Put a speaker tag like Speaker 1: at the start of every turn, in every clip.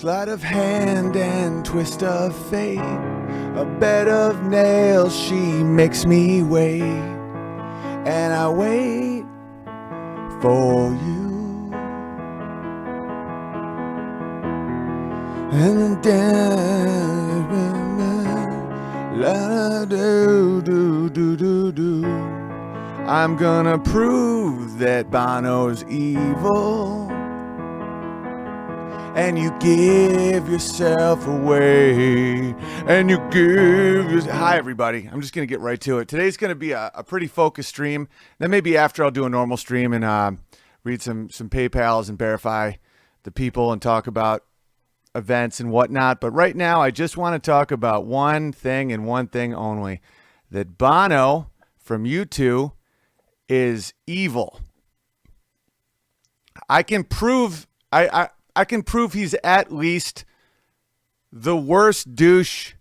Speaker 1: Sleight of hand and twist of fate, a bed of nails she makes me wait, and I wait for you. And then I'm gonna prove that Bono's evil, and you give yourself away, and you give your... Hi, everybody. I'm just going to get right to it. Today's going to be a pretty focused stream. Then maybe after I'll do a normal stream and read some PayPals and verify the people and talk about events and whatnot. But right now, I just want to talk about one thing and one thing only, that Bono from U2 is evil. I can prove... I can prove he's at least the worst douche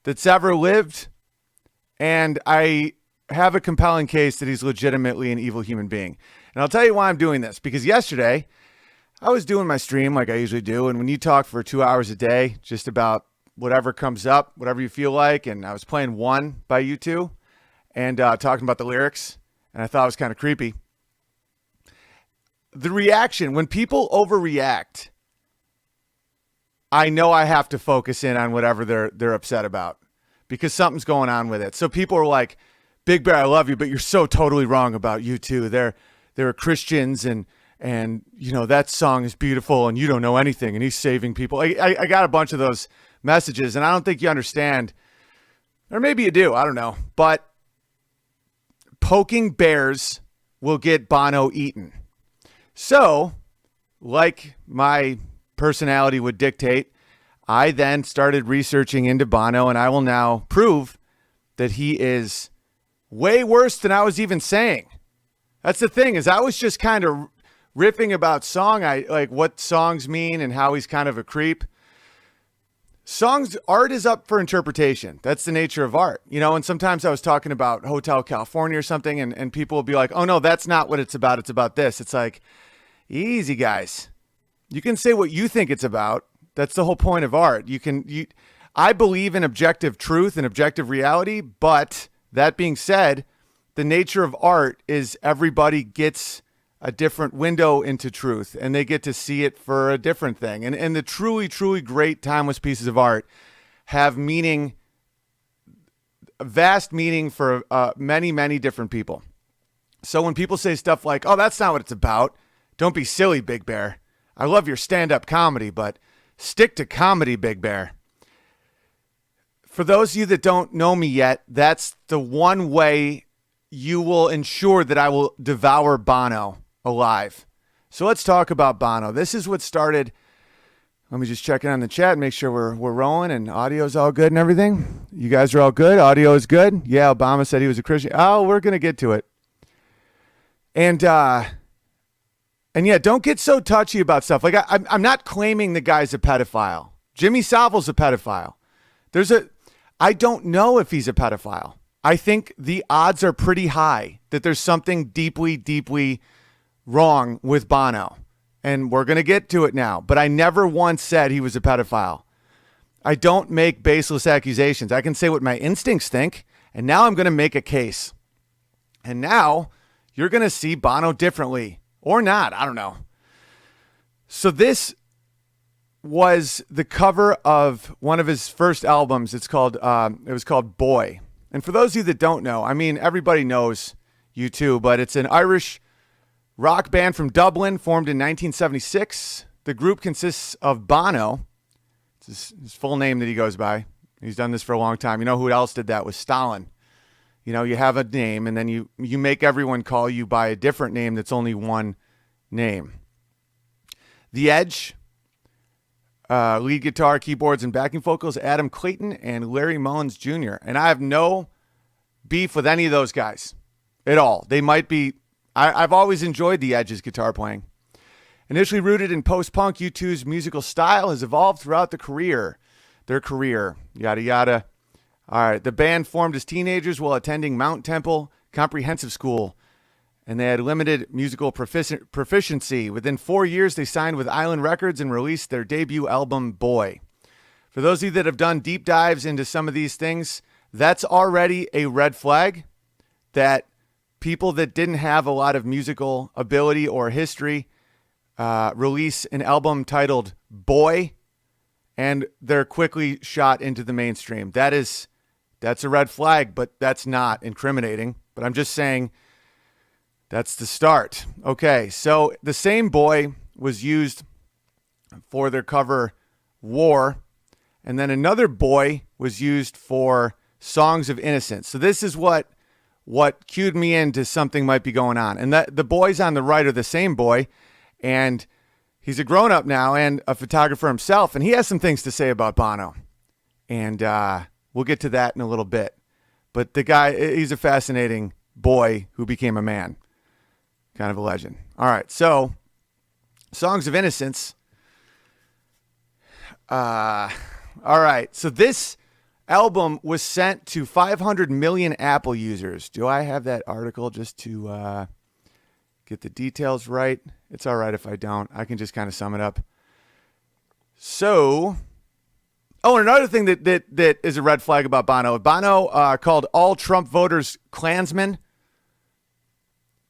Speaker 1: that's ever lived, and I have a compelling case that he's legitimately an evil human being. And I'll tell you why I'm doing this, because yesterday I was doing my stream like I usually do, and when you talk for 2 hours a day just about whatever comes up, whatever you feel like, and I was playing One by U2 and talking about the lyrics, and I thought it was kind of creepy. The reaction, when people overreact, I know I have to focus in on whatever they're upset about because something's going on with it. So people are like, Big Bear, I love you, but you're so totally wrong about U2. They're Christians and you know, that song is beautiful and you don't know anything and he's saving people. I got a bunch of those messages and I don't think you understand, or maybe you do, I don't know, but poking bears will get Bono eaten. So, like my personality would dictate, I then started researching into Bono, and I will now prove that he is way worse than I was even saying. That's the thing, is I was just kind of riffing about what songs mean and how he's kind of a creep. Art is up for interpretation. That's the nature of art. You know, and sometimes I was talking about Hotel California or something, and people will be like, oh no, that's not what it's about. It's about this. It's like, easy, guys. You can say what you think it's about. That's the whole point of art. I believe in objective truth and objective reality, but that being said, the nature of art is everybody gets a different window into truth and they get to see it for a different thing. And the truly, truly great timeless pieces of art have meaning, vast meaning for many, many different people. So when people say stuff like, oh, that's not what it's about, don't be silly, Big Bear. I love your stand-up comedy, but stick to comedy, Big Bear. For those of you that don't know me yet, that's the one way you will ensure that I will devour Bono alive. So let's talk about Bono. This is what started. Let me just check in on the chat, make sure we're rolling and audio's all good and everything. You guys are all good? Audio is good? Yeah, Obama said he was a Christian. Oh, we're going to get to it. And yeah, don't get so touchy about stuff. Like I'm not claiming the guy's a pedophile. Jimmy Savile's a pedophile. I don't know if he's a pedophile. I think the odds are pretty high that there's something deeply, deeply wrong with Bono. And we're going to get to it now. But I never once said he was a pedophile. I don't make baseless accusations. I can say what my instincts think. And now I'm going to make a case. And now you're going to see Bono differently. Or not, I don't know. So this was the cover of one of his first albums. It was called Boy. And for those of you that don't know, I mean, everybody knows U2, but it's an Irish rock band from Dublin, formed in 1976. The group consists of Bono. It's his full name that he goes by. He's done this for a long time. You know who else did that? Was Stalin. You know, you have a name, and then you make everyone call you by a different name that's only one name. The Edge, lead guitar, keyboards, and backing vocals, Adam Clayton and Larry Mullins Jr. And I have no beef with any of those guys at all. They might be... I've always enjoyed The Edge's guitar playing. Initially rooted in post-punk, U2's musical style has evolved throughout their career, yada, yada. All right, the band formed as teenagers while attending Mount Temple Comprehensive School and they had limited musical proficiency. Within 4 years, they signed with Island Records and released their debut album, Boy. For those of you that have done deep dives into some of these things, that's already a red flag that people that didn't have a lot of musical ability or history release an album titled Boy, and they're quickly shot into the mainstream. That's a red flag, but that's not incriminating. But I'm just saying that's the start. Okay, so the same Boy was used for their cover War, and then another Boy was used for Songs of Innocence. So this is what cued me into something might be going on. And the boys on the right are the same Boy, and he's a grown-up now and a photographer himself, and he has some things to say about Bono. And we'll get to that in a little bit. But the guy, he's a fascinating boy who became a man. Kind of a legend. All right, so Songs of Innocence. All right, so this album was sent to 500 million Apple users. Do I have that article just to get the details right? It's all right if I don't. I can just kind of sum it up. So, and another thing that is a red flag about Bono. Bono called all Trump voters Klansmen.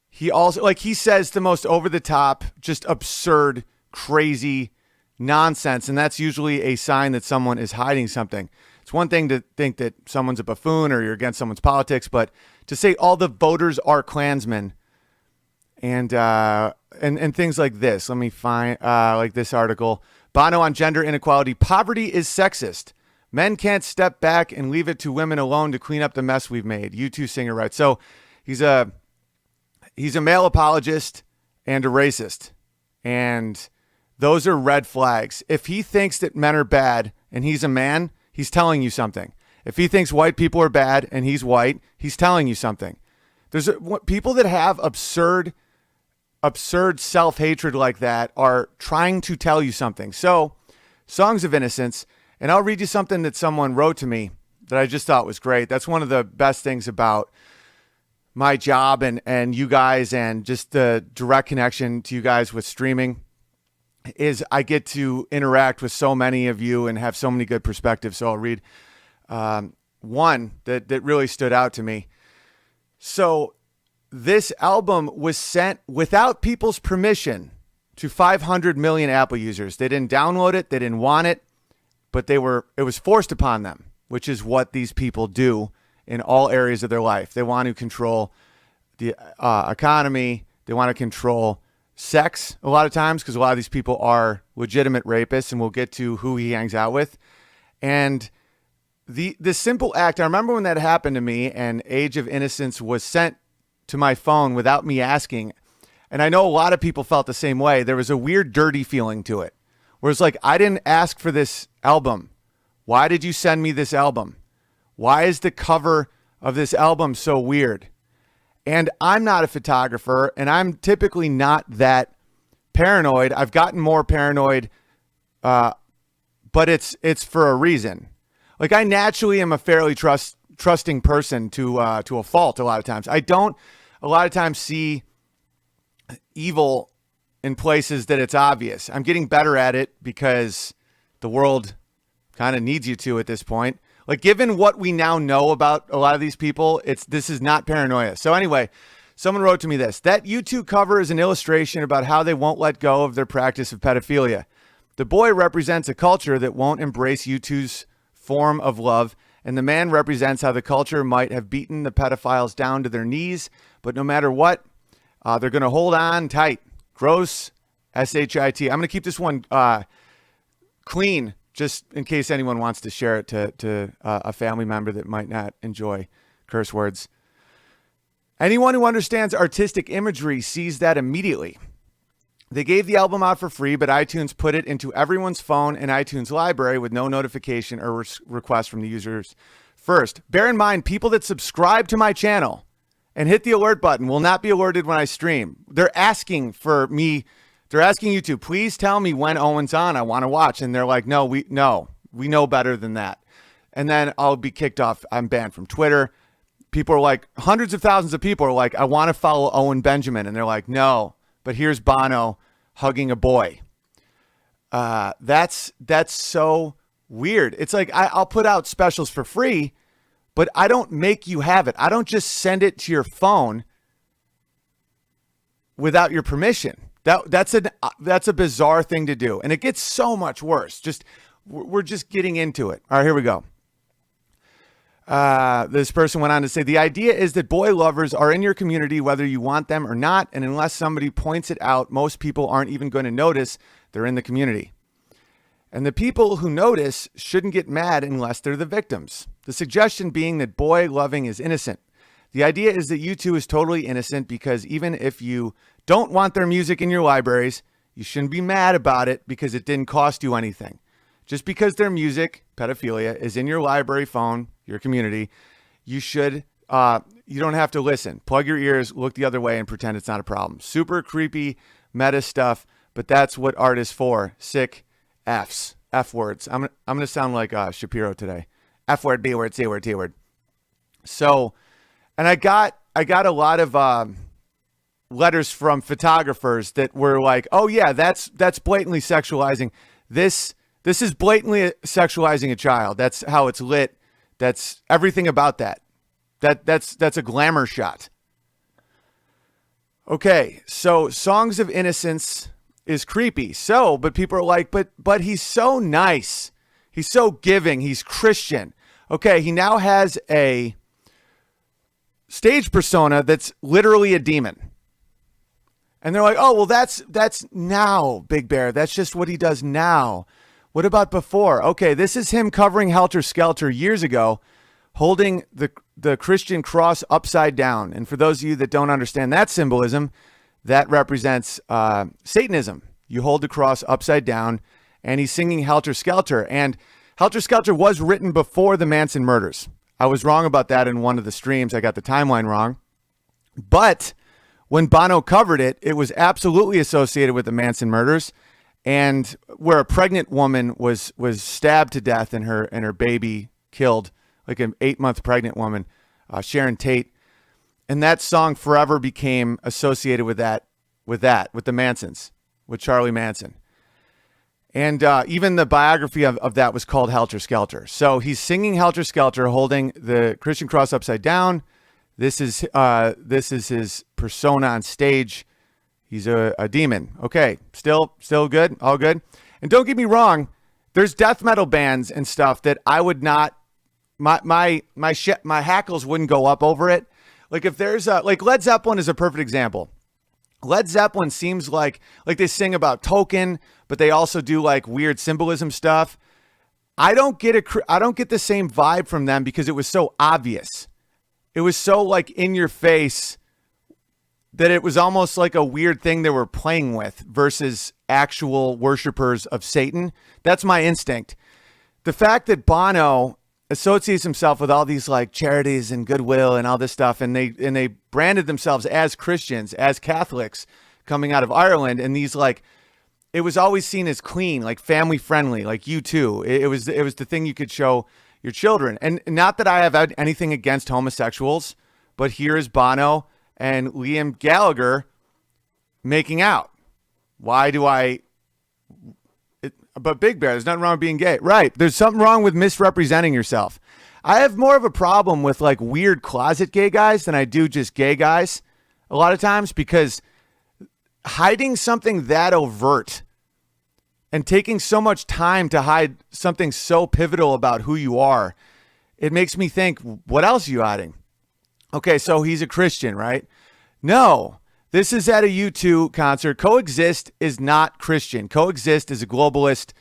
Speaker 1: He also, he says the most over-the-top, just absurd, crazy nonsense, and that's usually a sign that someone is hiding something. It's one thing to think that someone's a buffoon or you're against someone's politics, but to say all the voters are Klansmen and things like this. Let me find like this article. Bono on gender inequality. Poverty is sexist. Men can't step back and leave it to women alone to clean up the mess we've made. U2 singer writes. So he's a male apologist and a racist. And those are red flags. If he thinks that men are bad and he's a man, he's telling you something. If he thinks white people are bad and he's white, he's telling you something. There's people that have absurd self-hatred like that are trying to tell you something. So, Songs of Innocence, and I'll read you something that someone wrote to me that I just thought was great. That's one of the best things about my job and you guys, and just the direct connection to you guys with streaming, is I get to interact with so many of you and have so many good perspectives. So I'll read one that really stood out to me. So this album was sent without people's permission to 500 million Apple users. They didn't download it. They didn't want it, but it was forced upon them, which is what these people do in all areas of their life. They want to control the economy. They want to control sex a lot of times, because a lot of these people are legitimate rapists, and we'll get to who he hangs out with. And the simple act, I remember when that happened to me and Age of Innocence was sent to my phone without me asking. And I know a lot of people felt the same way. There was a weird, dirty feeling to it, where it's like, I didn't ask for this album. Why did you send me this album? Why is the cover of this album so weird? And I'm not a photographer, and I'm typically not that paranoid. I've gotten more paranoid, but it's for a reason. Like, I naturally am a fairly trusting person to a fault a lot of times. I don't a lot of times see evil in places that it's obvious. I'm getting better at it because the world kind of needs you to at this point. Like, given what we now know about a lot of these people, this is not paranoia. So anyway, someone wrote to me this: that U2 cover is an illustration about how they won't let go of their practice of pedophilia. The boy represents a culture that won't embrace U2's form of love, and the man represents how the culture might have beaten the pedophiles down to their knees, but no matter what, they're going to hold on tight. Gross, S-H-I-T. I'm going to keep this one clean, just in case anyone wants to share it to a family member that might not enjoy curse words. Anyone who understands artistic imagery sees that immediately. They gave the album out for free, but iTunes put it into everyone's phone and iTunes library with no notification or request from the users first. Bear in mind, people that subscribe to my channel and hit the alert button will not be alerted when I stream. They're asking for me. They're asking YouTube, please tell me when Owen's on. I want to watch. And they're like, no, we know better than that. And then I'll be kicked off. I'm banned from Twitter. people are like, hundreds of thousands of people are like, I want to follow Owen Benjamin. And they're like, no, but here's Bono hugging a boy. That's so weird. It's like, I'll put out specials for free, but I don't make you have it. I don't just send it to your phone without your permission. That's a bizarre thing to do. And it gets so much worse. We're just getting into it. All right, here we go. This person went on to say, the idea is that boy lovers are in your community, whether you want them or not. And unless somebody points it out, most people aren't even going to notice they're in the community. And the people who notice shouldn't get mad unless they're the victims. The suggestion being that boy loving is innocent. The idea is that U2 is totally innocent because even if you don't want their music in your libraries, you shouldn't be mad about it because it didn't cost you anything. Just because their music, pedophilia, is in your library phone, your community, you don't have to listen. Plug your ears, look the other way, and pretend it's not a problem. Super creepy meta stuff, but that's what art is for. Sick Fs. F words. I'm going to sound like Shapiro today. F word, B word, C word, T word. So, and I got a lot of letters from photographers that were like, oh yeah, that's blatantly sexualizing. This is blatantly sexualizing a child. That's how it's lit. That's everything about that. That's a glamour shot. Okay, so Songs of Innocence is creepy. So, but people are like, but he's so nice. He's so giving. He's Christian. Okay, he now has a stage persona that's literally a demon. And they're like, oh, well, that's now, Big Bear. That's just what he does now. What about before? Okay, this is him covering Helter Skelter years ago, holding the Christian cross upside down. And for those of you that don't understand that symbolism, that represents Satanism. You hold the cross upside down, and he's singing Helter Skelter. And Helter Skelter was written before the Manson murders. I was wrong about that in one of the streams. I got the timeline wrong. But when Bono covered it, it was absolutely associated with the Manson murders, and where a pregnant woman was stabbed to death and her baby killed, like an 8-month pregnant woman, Sharon Tate. And that song forever became associated with the Mansons, with Charlie Manson. And even the biography of that was called Helter Skelter. So he's singing Helter Skelter, holding the Christian cross upside down. This is his persona on stage. He's a demon. Okay, still good, all good. And don't get me wrong, there's death metal bands and stuff that I would not, my hackles wouldn't go up over it. Like if there's like Led Zeppelin is a perfect example. Led Zeppelin seems like they sing about Tolkien, but they also do like weird symbolism stuff. I don't get the same vibe from them because it was so obvious. It was so like in your face that it was almost like a weird thing they were playing with versus actual worshipers of Satan. That's my instinct. The fact that Bono associates himself with all these like charities and goodwill and all this stuff, and they branded themselves as Christians, as Catholics coming out of Ireland, and these like, it was always seen as clean, like family friendly, like U2. It was the thing you could show your children. And not that I have anything against homosexuals, but here is Bono and Liam Gallagher making out. Why do but Big Bear, there's nothing wrong with being gay. Right. There's something wrong with misrepresenting yourself. I have more of a problem with like weird closet gay guys than I do just gay guys a lot of times, because hiding something that overt and taking so much time to hide something so pivotal about who you are, it makes me think, what else are you hiding? Okay, so he's a Christian, right? No, this is at a U2 concert. Coexist is not Christian. Coexist is a globalist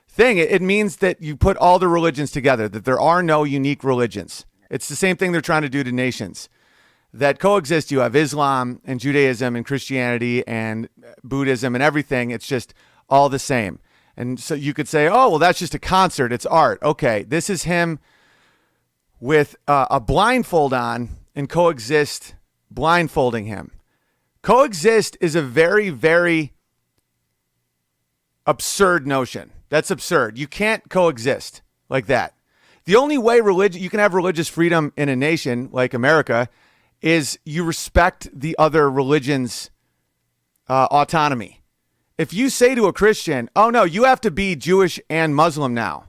Speaker 1: thing. It means that you put all the religions together, that there are no unique religions. It's the same thing they're trying to do to nations. That coexist, you have Islam and Judaism and Christianity and Buddhism and everything. It's just all the same. And so you could say, oh, well, that's just a concert. It's art. Okay, this is him with a blindfold on and Coexist blindfolding him. Coexist is a very, very absurd notion. That's absurd. You can't coexist like that. The only way you can have religious freedom in a nation like America is you respect the other religion's autonomy. If you say to a Christian, oh no, you have to be Jewish and Muslim now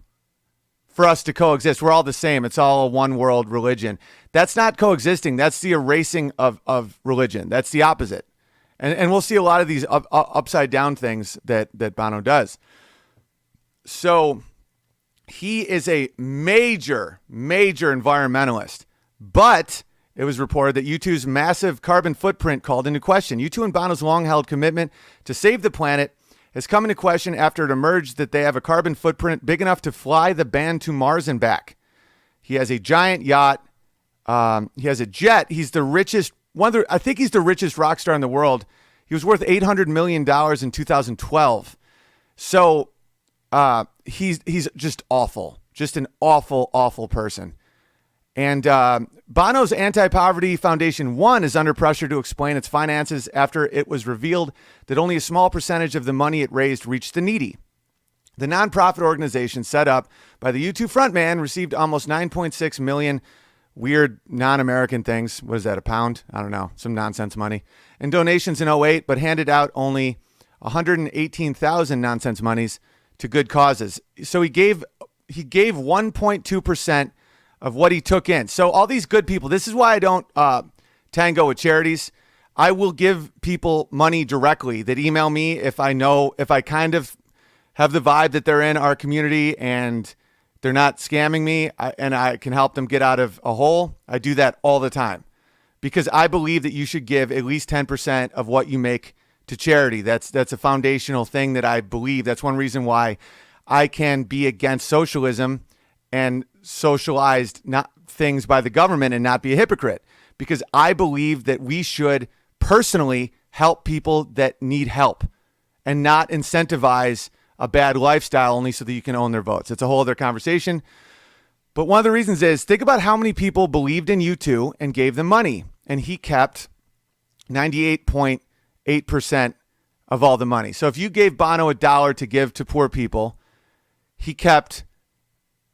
Speaker 1: for us to coexist. We're all the same. It's all a one world religion. That's not coexisting. That's the erasing of religion. That's the opposite. And we'll see a lot of these upside down things that Bono does. So he is a major environmentalist, but it was reported that U2's massive carbon footprint called into question. U2 and Bono's long-held commitment to save the planet has come into question after it emerged that they have a carbon footprint big enough to fly the band to Mars and back. He has a giant yacht. He has a jet. He's the richest, I think he's the richest rock star in the world. He was worth $800 million in 2012. So he's just awful, just an awful person. And Bono's Anti-Poverty Foundation 1 is under pressure to explain its finances after it was revealed that only a small percentage of the money it raised reached the needy. The nonprofit organization set up by the U2 frontman received almost $9.6 million weird non-American things. What is that, a pound? I don't know, some nonsense money. In donations in 2008, but handed out only 118,000 nonsense monies to good causes. So he gave 1.2% of what he took in. So all these good people, this is why I don't tango with charities. I will give people money directly that email me if I kind of have the vibe that they're in our community and they're not scamming me and I can help them get out of a hole. I do that all the time because I believe that you should give at least 10% of what you make to charity. That's a foundational thing that I believe. That's one reason why I can be against socialism and socialized not things by the government and not be a hypocrite, because I believe that we should personally help people that need help and not incentivize a bad lifestyle only so that you can own their votes. It's a whole other conversation. But one of the reasons is, think about how many people believed in U2 and gave them money. And he kept 98.8% of all the money. So if you gave Bono $1 to give to poor people, he kept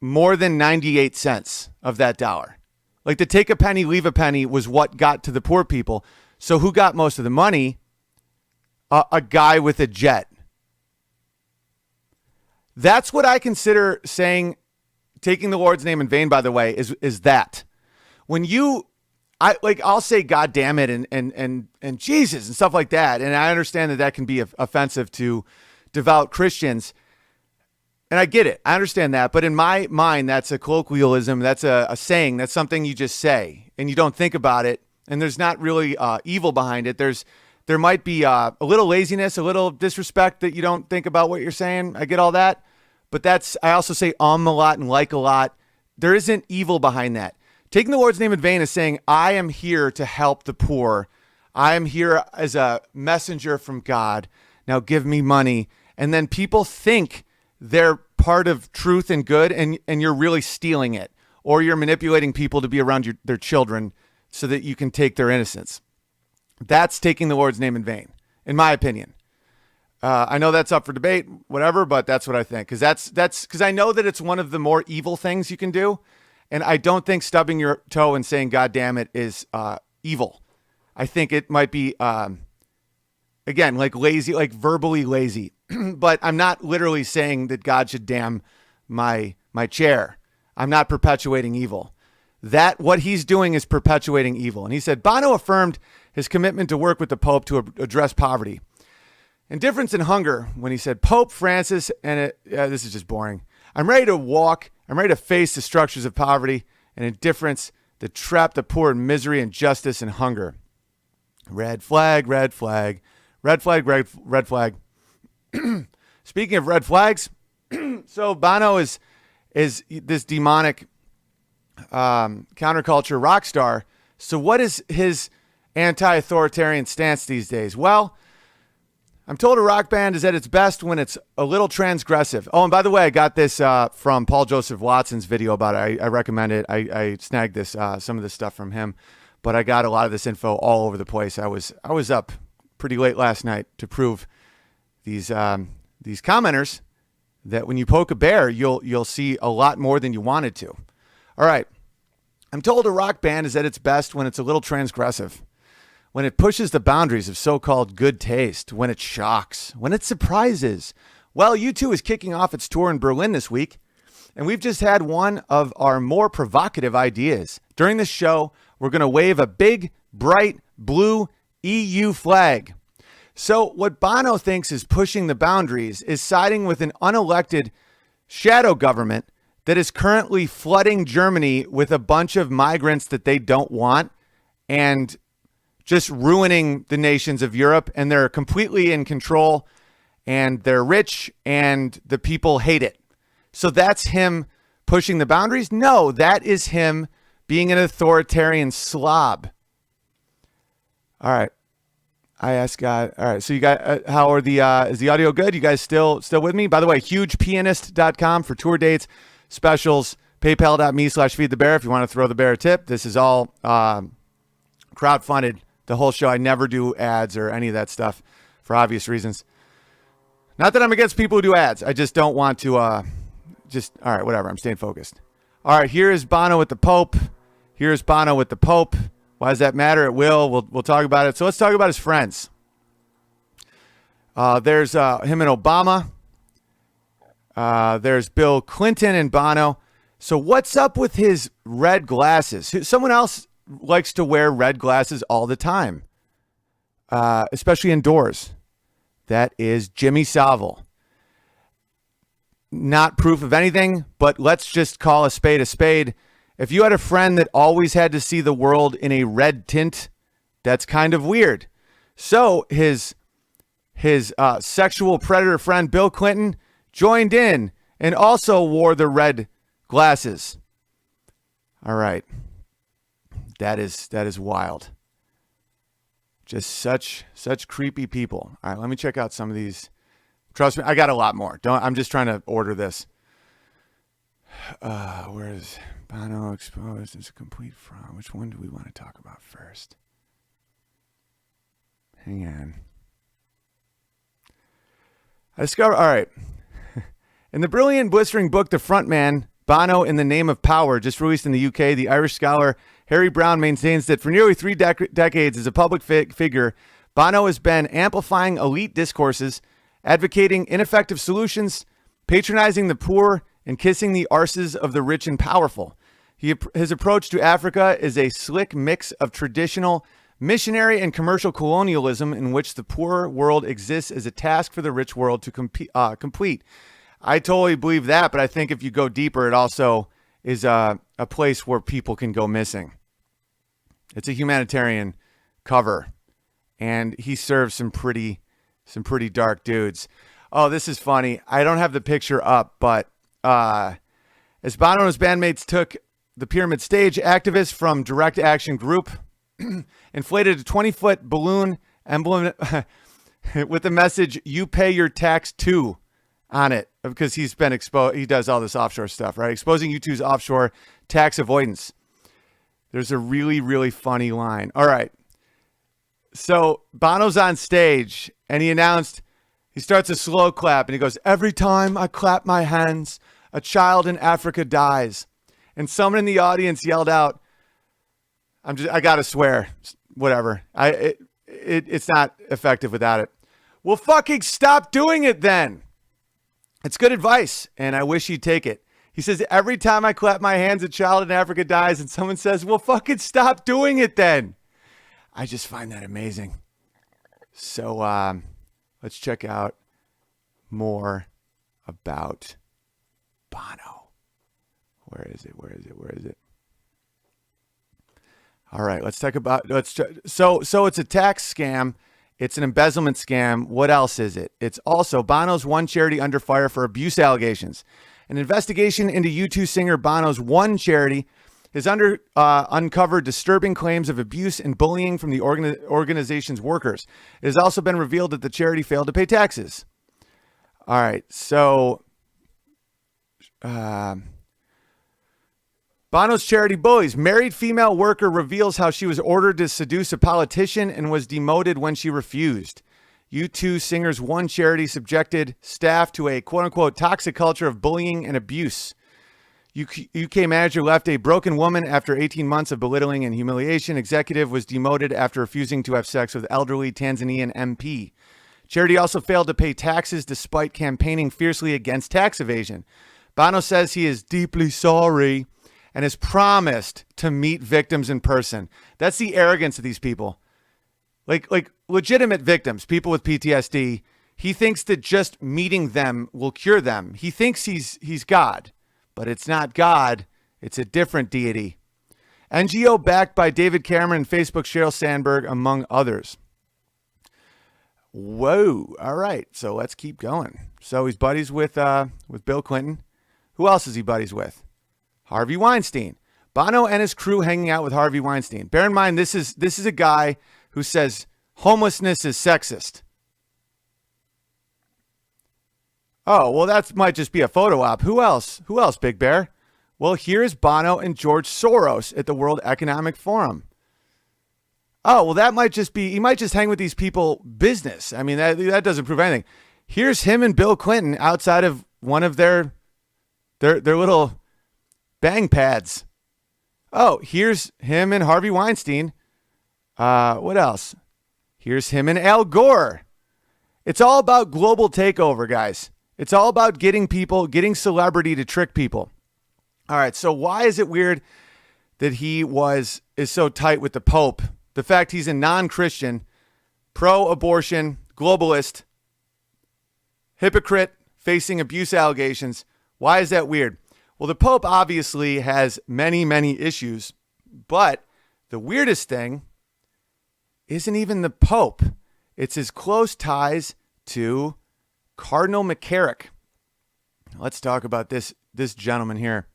Speaker 1: more than 98 cents of that dollar. Like, to take a penny, leave a penny was what got to the poor people. So who got most of the money? A guy with a jet. That's what I consider saying, taking the Lord's name in vain, by the way, is that. When I'll say God damn it and Jesus and stuff like that. And I understand that can be offensive to devout Christians. And I get it. I understand that. But in my mind, that's a colloquialism. That's a saying. That's something you just say and you don't think about it. And there's not really evil behind it. There might be a little laziness, a little disrespect that you don't think about what you're saying. I get all that. But I also say a lot and like a lot. There isn't evil behind that. Taking the Lord's name in vain is saying, I am here to help the poor. I am here as a messenger from God. Now give me money. And then people think they're part of truth and good, and you're really stealing it, or you're manipulating people to be around their children so that you can take their innocence. That's taking the Lord's name in vain, in my opinion. I know that's up for debate, whatever, but that's what I think. Because I know that it's one of the more evil things you can do, and I don't think stubbing your toe and saying "God damn it" is evil. I think it might be, again, like lazy, like verbally lazy. But I'm not literally saying that God should damn my chair. I'm not perpetuating evil. What he's doing is perpetuating evil. And he said, Bono affirmed his commitment to work with the Pope to address poverty. Indifference and hunger, when he said, Pope Francis, and this is just boring. I'm ready to face the structures of poverty and indifference that trap the poor in misery, injustice, and hunger. Red flag, red flag, red flag, red flag. Speaking of red flags, so Bono is this demonic counterculture rock star. So what is his anti-authoritarian stance these days? Well, I'm told a rock band is at its best when it's a little transgressive. Oh, and by the way, I got this from Paul Joseph Watson's video about it. I recommend it. I snagged some of this stuff from him, but I got a lot of this info all over the place. I was up pretty late last night to prove these commenters that when you poke a bear, you'll see a lot more than you wanted to. All right. I'm told a rock band is at its best when it's a little transgressive, when it pushes the boundaries of so-called good taste, when it shocks, when it surprises. Well, U2 is kicking off its tour in Berlin this week, and we've just had one of our more provocative ideas. During this show, we're going to wave a big, bright, blue EU flag. So what Bono thinks is pushing the boundaries is siding with an unelected shadow government that is currently flooding Germany with a bunch of migrants that they don't want and just ruining the nations of Europe. And they're completely in control and they're rich and the people hate it. So that's him pushing the boundaries? No, that is him being an authoritarian slob. All right. I asked God. All right. So you guys, how are is the audio good? You guys still with me? By the way, hugepianist.com for tour dates, specials, paypal.me/feedthebear if you want to throw the bear a tip. This is all crowdfunded. The whole show. I never do ads or any of that stuff for obvious reasons. Not that I'm against people who do ads. I just don't want to all right, whatever. I'm staying focused. All right. Here is Bono with the Pope. Here's Bono with the Pope. Why does that matter? It will. We'll talk about it. So let's talk about his friends. There's him and Obama. There's Bill Clinton and Bono. So what's up with his red glasses? Someone else likes to wear red glasses all the time, especially indoors. That is Jimmy Savile. Not proof of anything, but let's just call a spade a spade. If you had a friend that always had to see the world in a red tint, that's kind of weird. So his sexual predator friend Bill Clinton joined in and also wore the red glasses. All right. That is wild. Just such creepy people. All right, let me check out some of these. Trust me, I got a lot more. I'm just trying to order this. Where is Bono exposed as a complete fraud? Which one do we want to talk about first? Hang on. I discovered, all right. In the brilliant, blistering book, The Frontman, Bono in the Name of Power, just released in the UK, the Irish scholar Harry Brown maintains that for nearly 3 decades as a public figure, Bono has been amplifying elite discourses, advocating ineffective solutions, patronizing the poor, and kissing the arses of the rich and powerful. His approach to Africa is a slick mix of traditional missionary and commercial colonialism in which the poor world exists as a task for the rich world to complete. I totally believe that, but I think if you go deeper, it also is a place where people can go missing. It's a humanitarian cover, and he serves some pretty dark dudes. Oh, this is funny. I don't have the picture up, but as Bono and his bandmates took the Pyramid Stage, activists from Direct Action Group inflated a 20-foot balloon emblem with the message, "You pay your tax too," on it, because he's been exposed. He does all this offshore stuff, right? Exposing U2's offshore tax avoidance. There's a really, really funny line. All right. So Bono's on stage and he announced, he starts a slow clap and he goes, "Every time I clap my hands, a child in Africa dies." And someone in the audience yelled out, I gotta swear, whatever. It's not effective without it. Well, fucking stop doing it then. It's good advice, and I wish you'd take it. He says, every time I clap my hands, a child in Africa dies, and someone says, well, fucking stop doing it then. I just find that amazing. So let's check out more about Bono. Where is it? All right, let's talk about, so it's a tax scam. It's an embezzlement scam. What else is it? It's also Bono's one charity under fire for abuse allegations. An investigation into U2 singer Bono's one charity has uncovered disturbing claims of abuse and bullying from the organization's workers. It has also been revealed that the charity failed to pay taxes. All right, so Bono's charity bullies. Married female worker reveals how she was ordered to seduce a politician and was demoted when she refused. U2 singer's one charity subjected staff to a quote-unquote toxic culture of bullying and abuse. UK manager left a broken woman after 18 months of belittling and humiliation. Executive was demoted after refusing to have sex with elderly Tanzanian MP. Charity also failed to pay taxes despite campaigning fiercely against tax evasion. Bono says he is deeply sorry and has promised to meet victims in person. That's the arrogance of these people. Like legitimate victims, people with PTSD. He thinks that just meeting them will cure them. He thinks he's God. But it's not God. It's a different deity. NGO backed by David Cameron, Facebook Sheryl Sandberg, among others. Whoa. All right. So let's keep going. So he's buddies with Bill Clinton. Who else is he buddies with? Harvey Weinstein. Bono and his crew hanging out with Harvey Weinstein. Bear in mind, this is a guy who says homelessness is sexist. Oh, well, that might just be a photo op. Who else? Who else, Big Bear? Well, here's Bono and George Soros at the World Economic Forum. Oh, well, that might just be, he might just hang with these people business. I mean, that doesn't prove anything. Here's him and Bill Clinton outside of one of their little bang pads. Oh, here's him and Harvey Weinstein. What else? Here's him and Al Gore. It's all about global takeover, guys. It's all about getting celebrity to trick people. All right, so why is it weird that he is so tight with the Pope? The fact he's a non-Christian, pro-abortion, globalist, hypocrite, facing abuse allegations. Why is that weird? Well, the Pope obviously has many, many issues, but the weirdest thing isn't even the Pope. It's his close ties to Cardinal McCarrick. Let's talk about this gentleman here.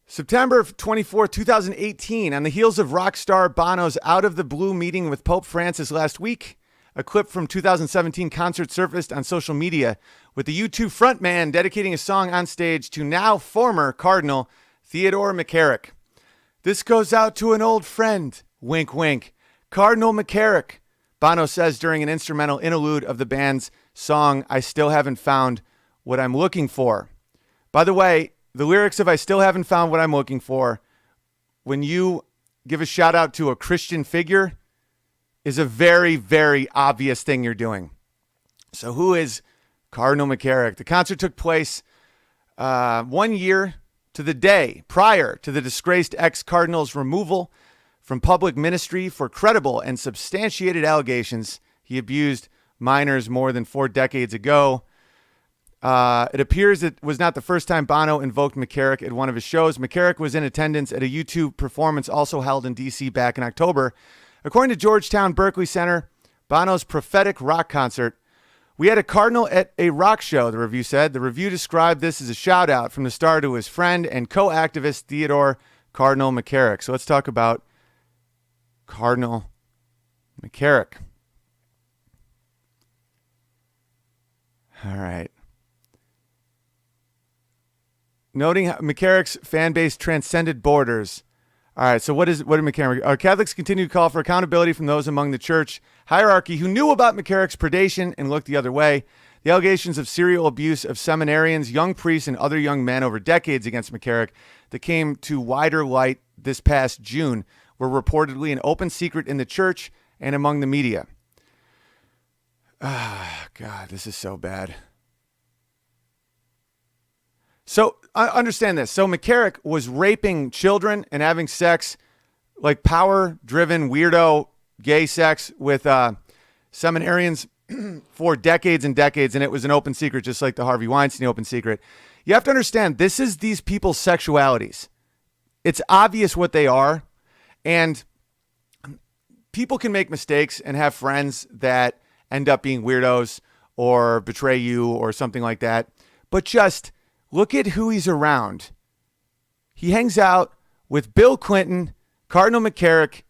Speaker 1: September 24, 2018, on the heels of rock star Bono's out-of-the-blue meeting with Pope Francis last week, a clip from 2017 concert surfaced on social media with the U2 frontman dedicating a song on stage to now former Cardinal Theodore McCarrick. This goes out to an old friend, wink, wink, Cardinal McCarrick, Bono says during an instrumental interlude of the band's song, I Still Haven't Found What I'm Looking For. By the way, the lyrics of I Still Haven't Found What I'm Looking For, when you give a shout out to a Christian figure, is a very, very obvious thing you're doing. So who is Cardinal McCarrick? The concert took place 1 year to the day prior to the disgraced ex-cardinal's removal from public ministry for credible and substantiated allegations he abused minors more than 4 decades ago. It appears it was not the first time Bono invoked McCarrick at one of his shows. McCarrick was in attendance at a U2 performance also held in D.C. back in October. According to Georgetown Berkeley Center, Bono's prophetic rock concert, we had a cardinal at a rock show, the review said. The review described this as a shout out from the star to his friend and co-activist Theodore Cardinal McCarrick. So let's talk about Cardinal McCarrick. All right. Noting how McCarrick's fan base transcended borders. All right, so what did McCarrick? Catholics continue to call for accountability from those among the church hierarchy who knew about McCarrick's predation and looked the other way. The allegations of serial abuse of seminarians, young priests, and other young men over decades against McCarrick that came to wider light this past June were reportedly an open secret in the church and among the media. Ah, God, this is so bad. So understand this. So McCarrick was raping children and having sex, like power-driven, weirdo, gay sex with seminarians for decades and decades, and it was an open secret, just like the Harvey Weinstein open secret. You have to understand, this is these people's sexualities. It's obvious what they are, and people can make mistakes and have friends that end up being weirdos or betray you or something like that, but just look at who he's around. He hangs out with Bill Clinton, Cardinal McCarrick,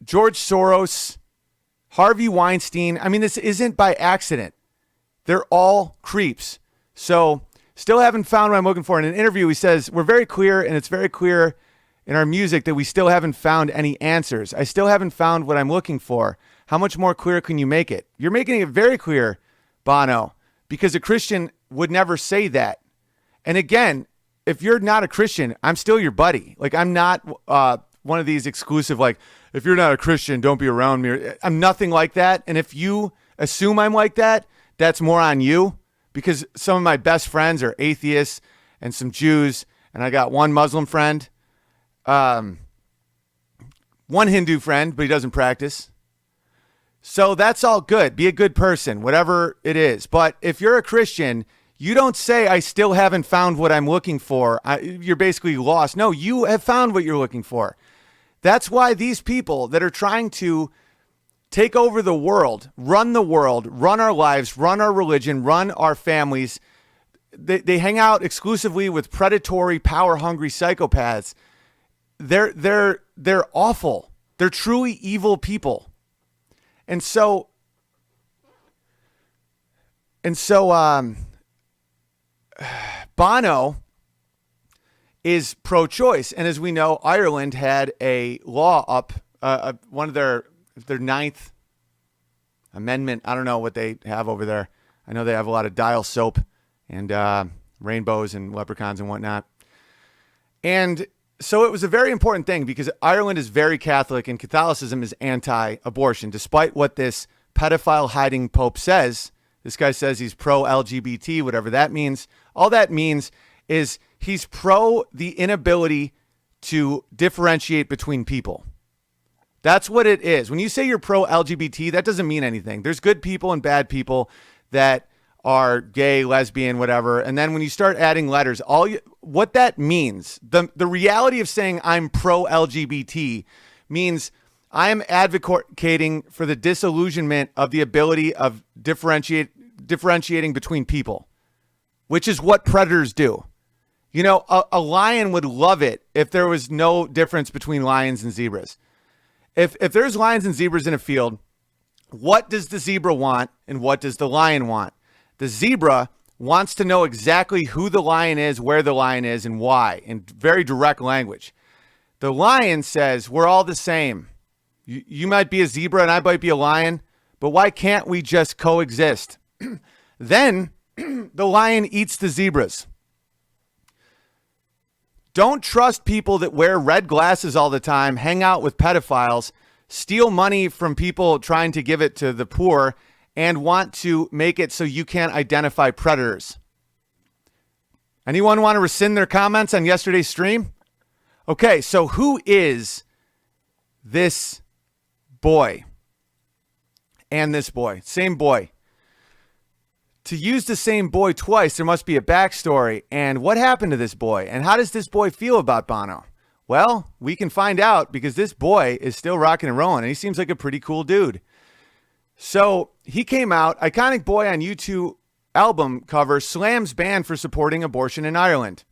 Speaker 1: George Soros, Harvey Weinstein. I mean, this isn't by accident. They're all creeps. So still haven't found what I'm looking for. In an interview, he says, we're very clear, and it's very clear in our music that we still haven't found any answers. I still haven't found what I'm looking for. How much more clear can you make it? You're making it very clear, Bono. Because a Christian would never say that. And again, if you're not a Christian, I'm still your buddy. Like, I'm not one of these exclusive, like, if you're not a Christian, don't be around me. I'm nothing like that. And if you assume I'm like that, that's more on you, because some of my best friends are atheists and some Jews, and I got one Muslim friend, one Hindu friend, but he doesn't practice. So that's all good. Be a good person, whatever it is. But if you're a Christian, you don't say, I still haven't found what I'm looking for. You're basically lost. No, you have found what you're looking for. That's why these people that are trying to take over the world, run our lives, run our religion, run our families, they hang out exclusively with predatory, power-hungry psychopaths. They're awful. They're truly evil people. And so Bono is pro-choice. And as we know, Ireland had a law up, one of their ninth amendment. I don't know what they have over there. I know they have a lot of dial soap and rainbows and leprechauns and whatnot. And so it was a very important thing, because Ireland is very Catholic and Catholicism is anti-abortion, despite what this pedophile hiding pope says. This guy says he's pro-LGBT, whatever that means. All that means is he's pro the inability to differentiate between people. That's what it is. When you say you're pro-LGBT, that doesn't mean anything. There's good people and bad people that are gay, lesbian, whatever. And then when you start adding letters, what that means, the reality of saying I'm pro-LGBT means I am advocating for the disillusionment of the ability of differentiating between people, which is what predators do. You know, a lion would love it if there was no difference between lions and zebras. If there's lions and zebras in a field, what does the zebra want and what does the lion want? The zebra wants to know exactly who the lion is, where the lion is, and why, in very direct language. The lion says, we're all the same. You might be a zebra and I might be a lion, but why can't we just coexist? Then the lion eats the zebras. Don't trust people that wear red glasses all the time, hang out with pedophiles, steal money from people trying to give it to the poor, and want to make it so you can't identify predators. Anyone want to rescind their comments on yesterday's stream? Okay, so who is this boy and this boy? Same boy. To use the same boy twice, there must be a backstory. And what happened to this boy? And how does this boy feel about Bono? Well, we can find out, because this boy is still rocking and rolling, and he seems like a pretty cool dude. So he came out, Iconic Boy on U2 album cover slams band for supporting abortion in Ireland,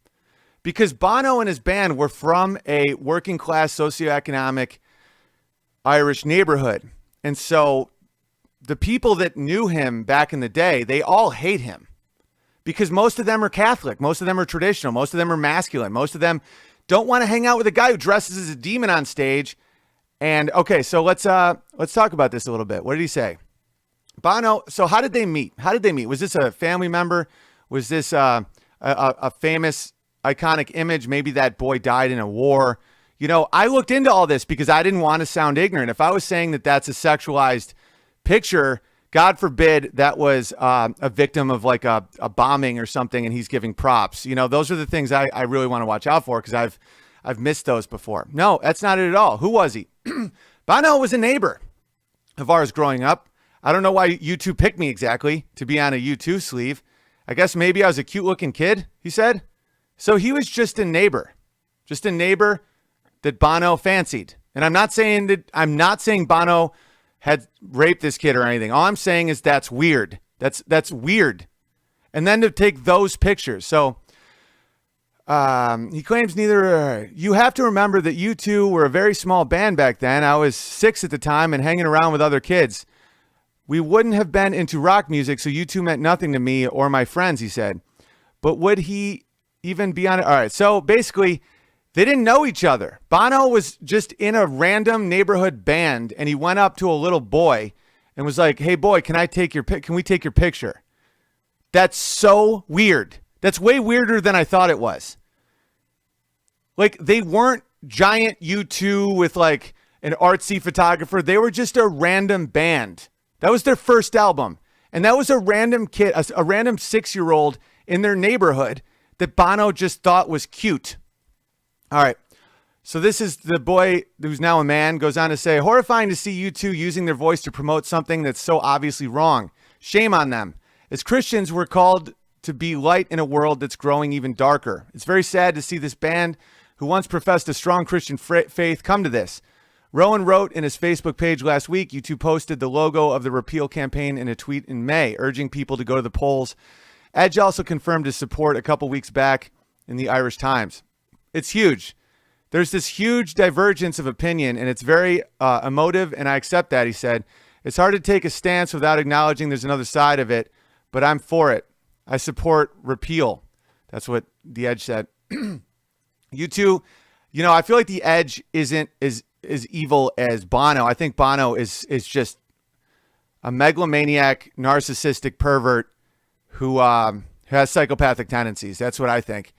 Speaker 1: because Bono and his band were from a working class socioeconomic Irish neighborhood. And so the people that knew him back in the day, they all hate him, because most of them are Catholic. Most of them are traditional. Most of them are masculine. Most of them don't want to hang out with a guy who dresses as a demon on stage. And okay, so let's talk about this a little bit. What did he say? Bono. So how did they meet? Was this a family member? Was this a famous iconic image? Maybe that boy died in a war. You know, I looked into all this because I didn't want to sound ignorant. If I was saying that that's a sexualized picture, God forbid that was a victim of like a bombing or something and he's giving props. You know, those are the things I really want to watch out for, because I've missed those before. No, that's not it at all. Who was he? Bono was a neighbor of ours growing up. I don't know why U2 picked me exactly to be on a U2 sleeve. I guess maybe I was a cute looking kid, he said. So he was just a neighbor that Bono fancied. And I'm not saying Bono had raped this kid or anything. All I'm saying is that's weird. That's weird. And then to take those pictures. So he claims neither. You have to remember that U2 were a very small band back then. I was 6 at the time and hanging around with other kids. We wouldn't have been into rock music, so U2 meant nothing to me or my friends, he said. But would he even be on it? All right, so basically, they didn't know each other. Bono was just in a random neighborhood band, and he went up to a little boy and was like, "Hey, boy, can we take your picture?" That's so weird. That's way weirder than I thought it was. Like, they weren't giant U2 with like an artsy photographer. They were just a random band. That was their first album. And that was a random kid, a random 6-year-old in their neighborhood that Bono just thought was cute. All right. So this is the boy who's now a man, goes on to say, horrifying to see U2 using their voice to promote something that's so obviously wrong. Shame on them. As Christians, we're called to be light in a world that's growing even darker. It's very sad to see this band, who once professed a strong Christian faith, come to this. Rowan wrote in his Facebook page last week, U2 posted the logo of the repeal campaign in a tweet in May, urging people to go to the polls. Edge also confirmed his support a couple weeks back in the Irish Times. It's huge. There's this huge divergence of opinion, and it's very emotive, and I accept that, he said. It's hard to take a stance without acknowledging there's another side of it, but I'm for it. I support repeal. That's what the Edge said. U2, I feel like the Edge isn't as evil as Bono. I think Bono is just a megalomaniac, narcissistic pervert who has psychopathic tendencies. That's what I think.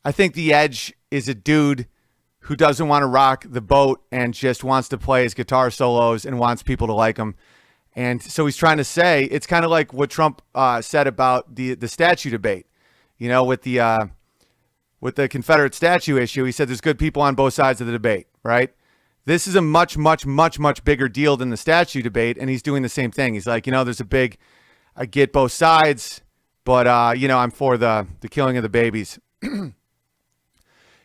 Speaker 1: I think the Edge is a dude who doesn't want to rock the boat and just wants to play his guitar solos and wants people to like him. And so he's trying to say, it's kind of like what Trump said about the statue debate, with the Confederate statue issue. He said there's good people on both sides of the debate, right? This is a much, much, much, much bigger deal than the statue debate. And he's doing the same thing. He's like, there's I get both sides, but, I'm for the killing of the babies.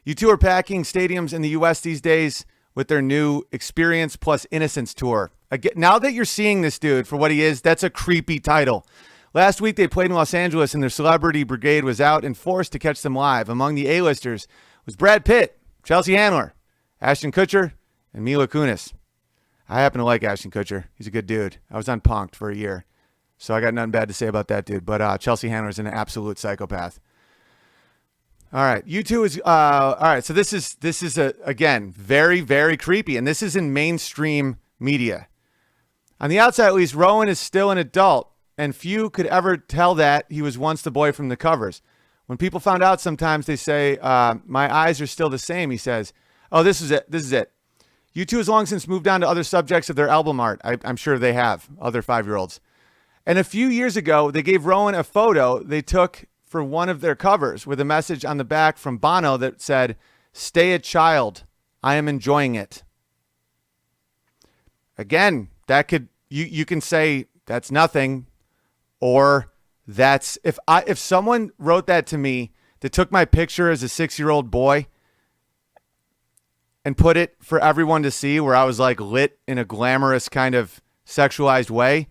Speaker 1: U2 are packing stadiums in the U.S. these days with their new Experience Plus Innocence tour. Again, now that you're seeing this dude for what he is, that's a creepy title. Last week, they played in Los Angeles, and their celebrity brigade was out and forced to catch them live. Among the A-listers was Brad Pitt, Chelsea Handler, Ashton Kutcher, and Mila Kunis. I happen to like Ashton Kutcher. He's a good dude. I was on Punk'd for a year, so I got nothing bad to say about that dude. But Chelsea Handler is an absolute psychopath. All right, U2 is all right. So this is again very, very creepy, and this is in mainstream media. On the outside, at least, Rowan is still an adult, and few could ever tell that he was once the boy from the covers. When people found out, sometimes they say, "My eyes are still the same." He says, "Oh, this is it. This is it." U2 has long since moved on to other subjects of their album art. I'm sure they have, other 5-year-olds. And a few years ago, they gave Rowan a photo they took for one of their covers with a message on the back from Bono that said, "Stay a child. I am enjoying it." Again, that could you can say that's nothing, or that's if someone wrote that to me that took my picture as a 6-year-old boy and put it for everyone to see where I was like lit in a glamorous kind of sexualized way,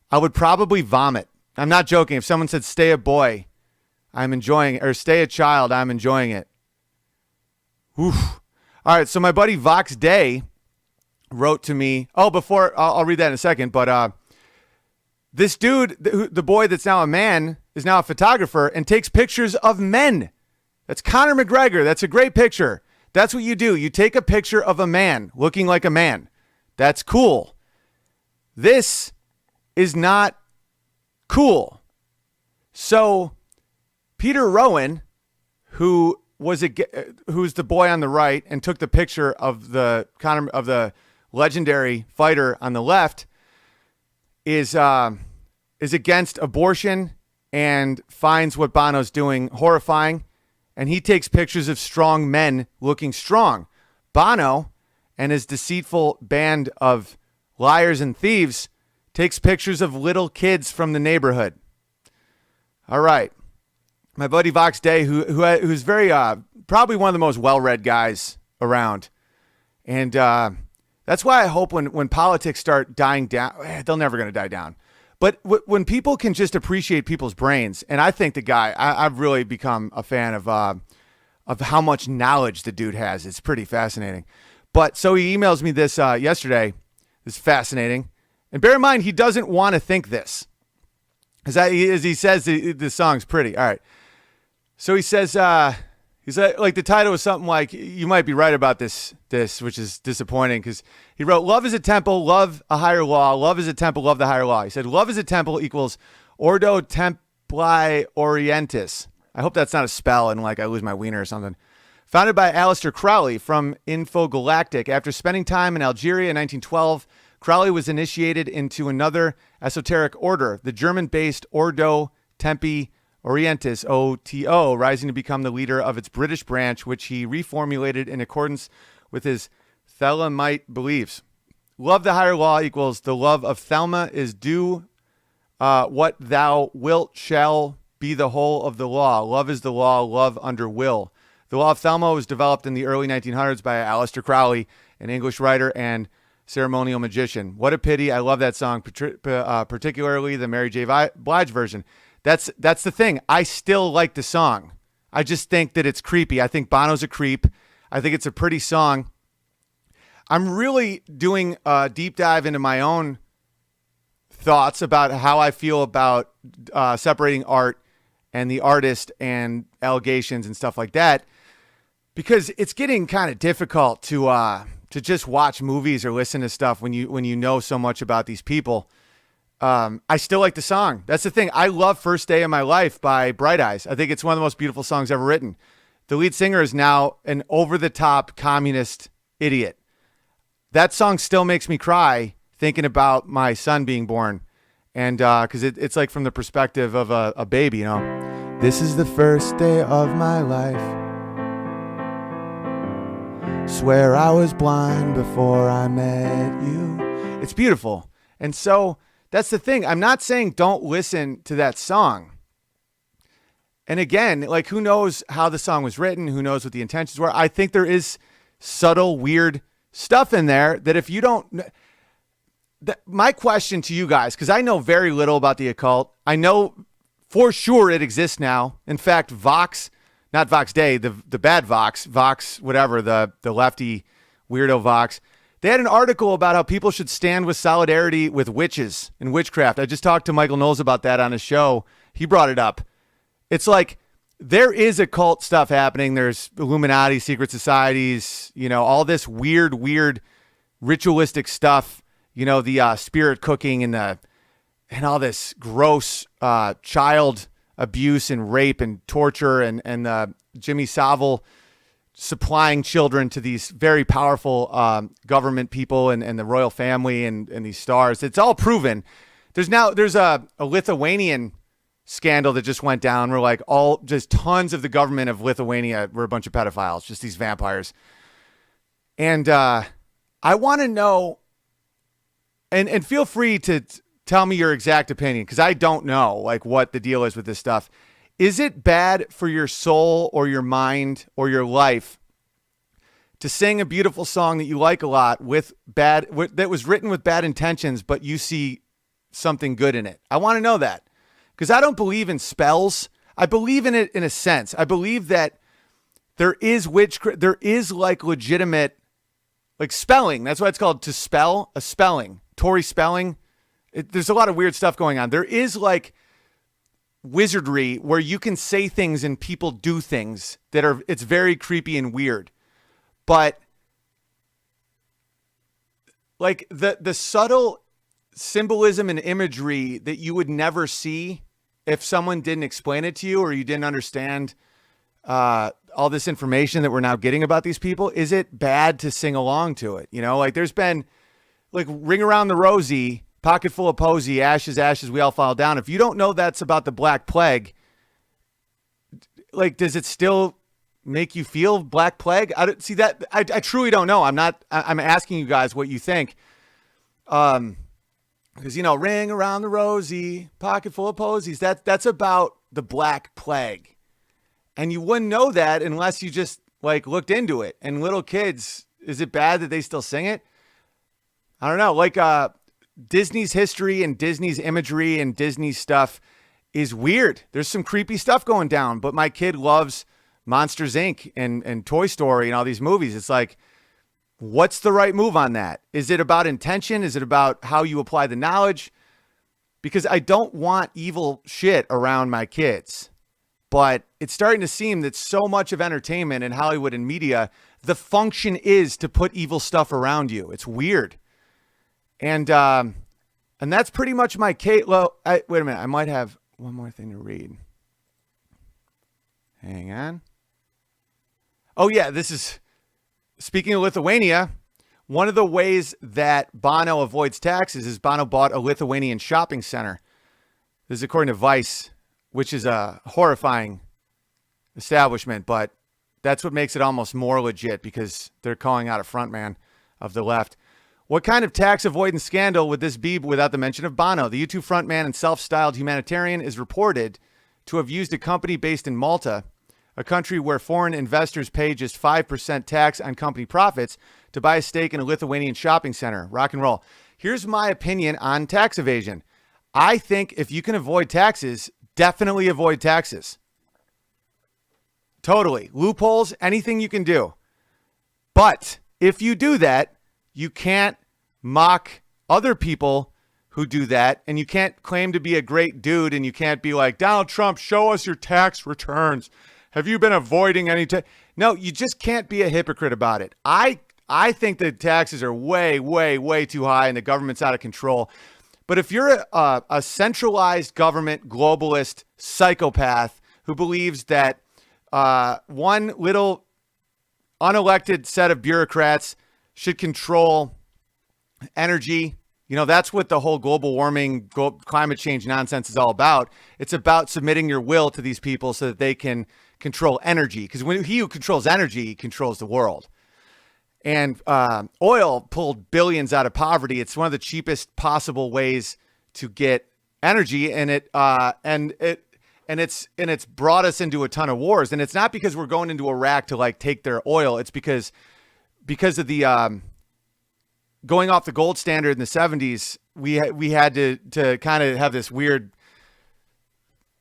Speaker 1: I would probably vomit. I'm not joking. If someone said, "Stay a boy, I'm enjoying it," or "Stay a child, I'm enjoying it." Oof. All right. So my buddy Vox Day wrote to me. Oh, before I'll read that in a second. But this dude, the boy that's now a man, is now a photographer and takes pictures of men. That's Conor McGregor. That's a great picture. That's what you do. You take a picture of a man looking like a man. That's cool. This is not cool. So Peter Rowan, who's the boy on the right and took the picture of the legendary fighter on the left, is against abortion and finds what Bono's doing horrifying, and he takes pictures of strong men looking strong. Bono and his deceitful band of liars and thieves takes pictures of little kids from the neighborhood. All right. My buddy Vox Day, who's very probably one of the most well-read guys around, and that's why I hope when politics start dying down, they're never going to die down. But when people can just appreciate people's brains, and I think the guy, I've really become a fan of how much knowledge the dude has. It's pretty fascinating. But so he emails me this yesterday. It's fascinating, and bear in mind he doesn't want to think this, as he says the song's pretty. All right. So he says, he's like, the title was something like, "You might be right about this," which is disappointing because he wrote, "Love is a temple, love a higher law. Love is a temple, love the higher law." He said, "Love is a temple equals ordo Sply Orientis. I hope that's not a spell and like I lose my wiener or something. Founded by Aleister Crowley from Infogalactic. After spending time in Algeria in 1912, Crowley was initiated into another esoteric order, the German-based Ordo Tempi Orientis, OTO, rising to become the leader of its British branch, which he reformulated in accordance with his Thelemite beliefs. Love the higher law equals the love of Thelma is do what thou wilt shall be the whole of the law. Love is the law, love under will. The law of Thelma was developed in the early 1900s by Aleister Crowley, an English writer and ceremonial magician. What a pity. I love that song, particularly the Mary J. Blige version. That's the thing. I still like the song. I just think that it's creepy. I think Bono's a creep. I think it's a pretty song. I'm really doing a deep dive into my own thoughts about how I feel about separating art and the artist and allegations and stuff like that, because it's getting kind of difficult to just watch movies or listen to stuff when you know so much about these people. I still like the song. That's the thing. I love First Day of My Life by Bright Eyes. I think it's one of the most beautiful songs ever written. The lead singer is now an over-the-top communist idiot. That song still makes me cry thinking about my son being born. And because it's like from the perspective of a baby, you know. This is the first day of my life. Swear I was blind before I met you. It's beautiful. And so that's the thing. I'm not saying don't listen to that song. And again, like, who knows how the song was written? Who knows what the intentions were? I think there is subtle, weird stuff in there that if you don't... My question to you guys, because I know very little about the occult. I know for sure it exists now. In fact, Vox, not Vox Day, the bad Vox, whatever, the lefty weirdo Vox, they had an article about how people should stand with solidarity with witches and witchcraft. I just talked to Michael Knowles about that on his show. He brought it up. It's like there is occult stuff happening. There's Illuminati, secret societies, you know, all this weird ritualistic stuff. You know, the spirit cooking and all this gross child abuse and rape and torture and Jimmy Savile supplying children to these very powerful government people and the royal family and these stars. It's all proven. There's a Lithuanian scandal that just went down where like just tons of the government of Lithuania were a bunch of pedophiles, just these vampires. And I want to know, and feel free to tell me your exact opinion, because I don't know like what the deal is with this stuff. Is it bad for your soul or your mind or your life to sing a beautiful song that you like a lot that was written with bad intentions, but you see something good in it? I want to know that, because I don't believe in spells. I believe in it in a sense. I believe that there is there is like legitimate, like spelling. That's why it's called to spell, a spelling. Tori spelling. There's a lot of weird stuff going on. There is like wizardry where you can say things and people do things it's very creepy and weird. But like the subtle symbolism and imagery that you would never see if someone didn't explain it to you or you didn't understand all this information that we're now getting about these people, is it bad to sing along to it? You know, like there's been like Ring Around the Rosie, Pocket Full of Posy, Ashes, Ashes, We All Fall Down. If you don't know that's about the Black Plague, like, does it still make you feel Black Plague? I don't see that. I truly don't know. I'm asking you guys what you think. Because, you know, Ring Around the Rosie, Pocket Full of Posies, that's about the Black Plague. And you wouldn't know that unless you just like looked into it. And little kids, is it bad that they still sing it? I don't know. Like Disney's history and Disney's imagery and Disney's stuff is weird. There's some creepy stuff going down, but my kid loves Monsters Inc. and Toy Story and all these movies. It's like, what's the right move on that? Is it about intention? Is it about how you apply the knowledge? Because I don't want evil shit around my kids. But it's starting to seem that so much of entertainment and Hollywood and media, the function is to put evil stuff around you. It's weird. And that's pretty much my case. Well, wait a minute. I might have one more thing to read. Hang on. Oh, yeah, this is, speaking of Lithuania, one of the ways that Bono avoids taxes is Bono bought a Lithuanian shopping center. This is according to Vice, which is a horrifying establishment, but that's what makes it almost more legit because they're calling out a frontman of the left. What kind of tax avoidance scandal would this be without the mention of Bono? The U2 frontman and self-styled humanitarian is reported to have used a company based in Malta, a country where foreign investors pay just 5% tax on company profits, to buy a stake in a Lithuanian shopping center. Rock and roll. Here's my opinion on tax evasion. I think if you can avoid taxes, definitely avoid taxes. Totally. Loopholes, anything you can do. But if you do that, you can't mock other people who do that, and you can't claim to be a great dude, and you can't be like, Donald Trump, show us your tax returns. Have you been avoiding any tax? No, you just can't be a hypocrite about it. I think the taxes are way, way, way too high, and the government's out of control. But if you're a centralized government globalist psychopath who believes that one little unelected set of bureaucrats should control energy, you know, that's what the whole global warming, climate change nonsense is all about. It's about submitting your will to these people so that they can control energy. Because when he who controls energy controls the world. And oil pulled billions out of poverty. It's one of the cheapest possible ways to get energy, and it's brought us into a ton of wars. And it's not because we're going into Iraq to like take their oil. It's because of the going off the gold standard in the 70s. We had to kind of have this weird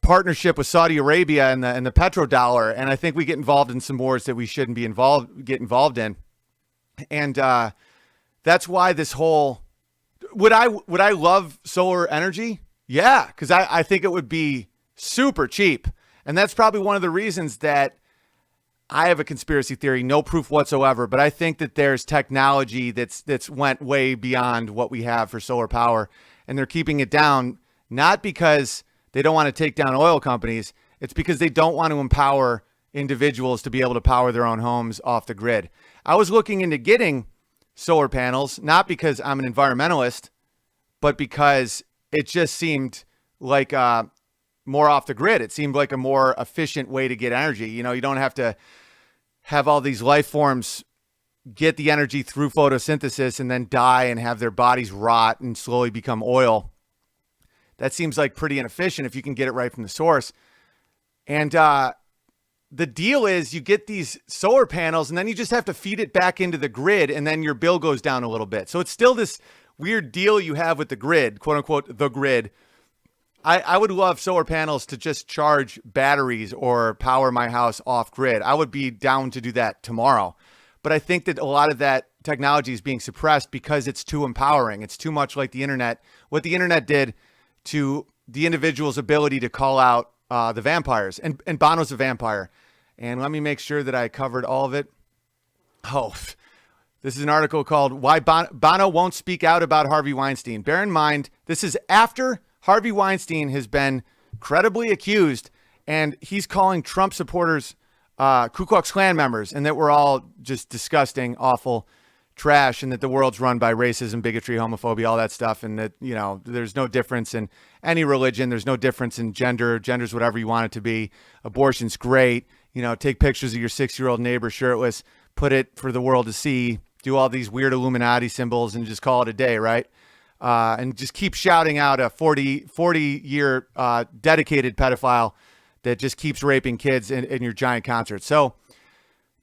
Speaker 1: partnership with Saudi Arabia and the petrodollar. And I think we get involved in some wars that we shouldn't get involved in. And that's why this whole, would I love solar energy? Yeah, because I think it would be super cheap. And that's probably one of the reasons that I have a conspiracy theory, no proof whatsoever, but I think that there's technology that's went way beyond what we have for solar power. And they're keeping it down, not because they don't want to take down oil companies. It's because they don't want to empower individuals to be able to power their own homes off the grid. I was looking into getting solar panels, not because I'm an environmentalist, but because it just seemed like more off the grid. It seemed like a more efficient way to get energy. You know, you don't have to have all these life forms get the energy through photosynthesis and then die and have their bodies rot and slowly become oil. That seems like pretty inefficient if you can get it right from the source. And the deal is you get these solar panels and then you just have to feed it back into the grid and then your bill goes down a little bit. So it's still this weird deal you have with the grid, quote unquote, the grid. I would love solar panels to just charge batteries or power my house off grid. I would be down to do that tomorrow. But I think that a lot of that technology is being suppressed because it's too empowering. It's too much like the internet, what the internet did to the individual's ability to call out the vampires. And Bono's a vampire. And let me make sure that I covered all of it. Oh, this is an article called Why Bono Won't Speak Out About Harvey Weinstein. Bear in mind, this is after Harvey Weinstein has been credibly accused, and he's calling Trump supporters Ku Klux Klan members, and that we're all just disgusting, awful trash, and that the world's run by racism, bigotry, homophobia, all that stuff, and that, you know, there's no difference in any religion. There's no difference in gender. Gender's whatever you want it to be. Abortion's great. You know, take pictures of your 6-year-old neighbor shirtless, put it for the world to see, do all these weird Illuminati symbols, and just call it a day, right? And just keep shouting out a 40-year dedicated pedophile that just keeps raping kids in your giant concerts. So,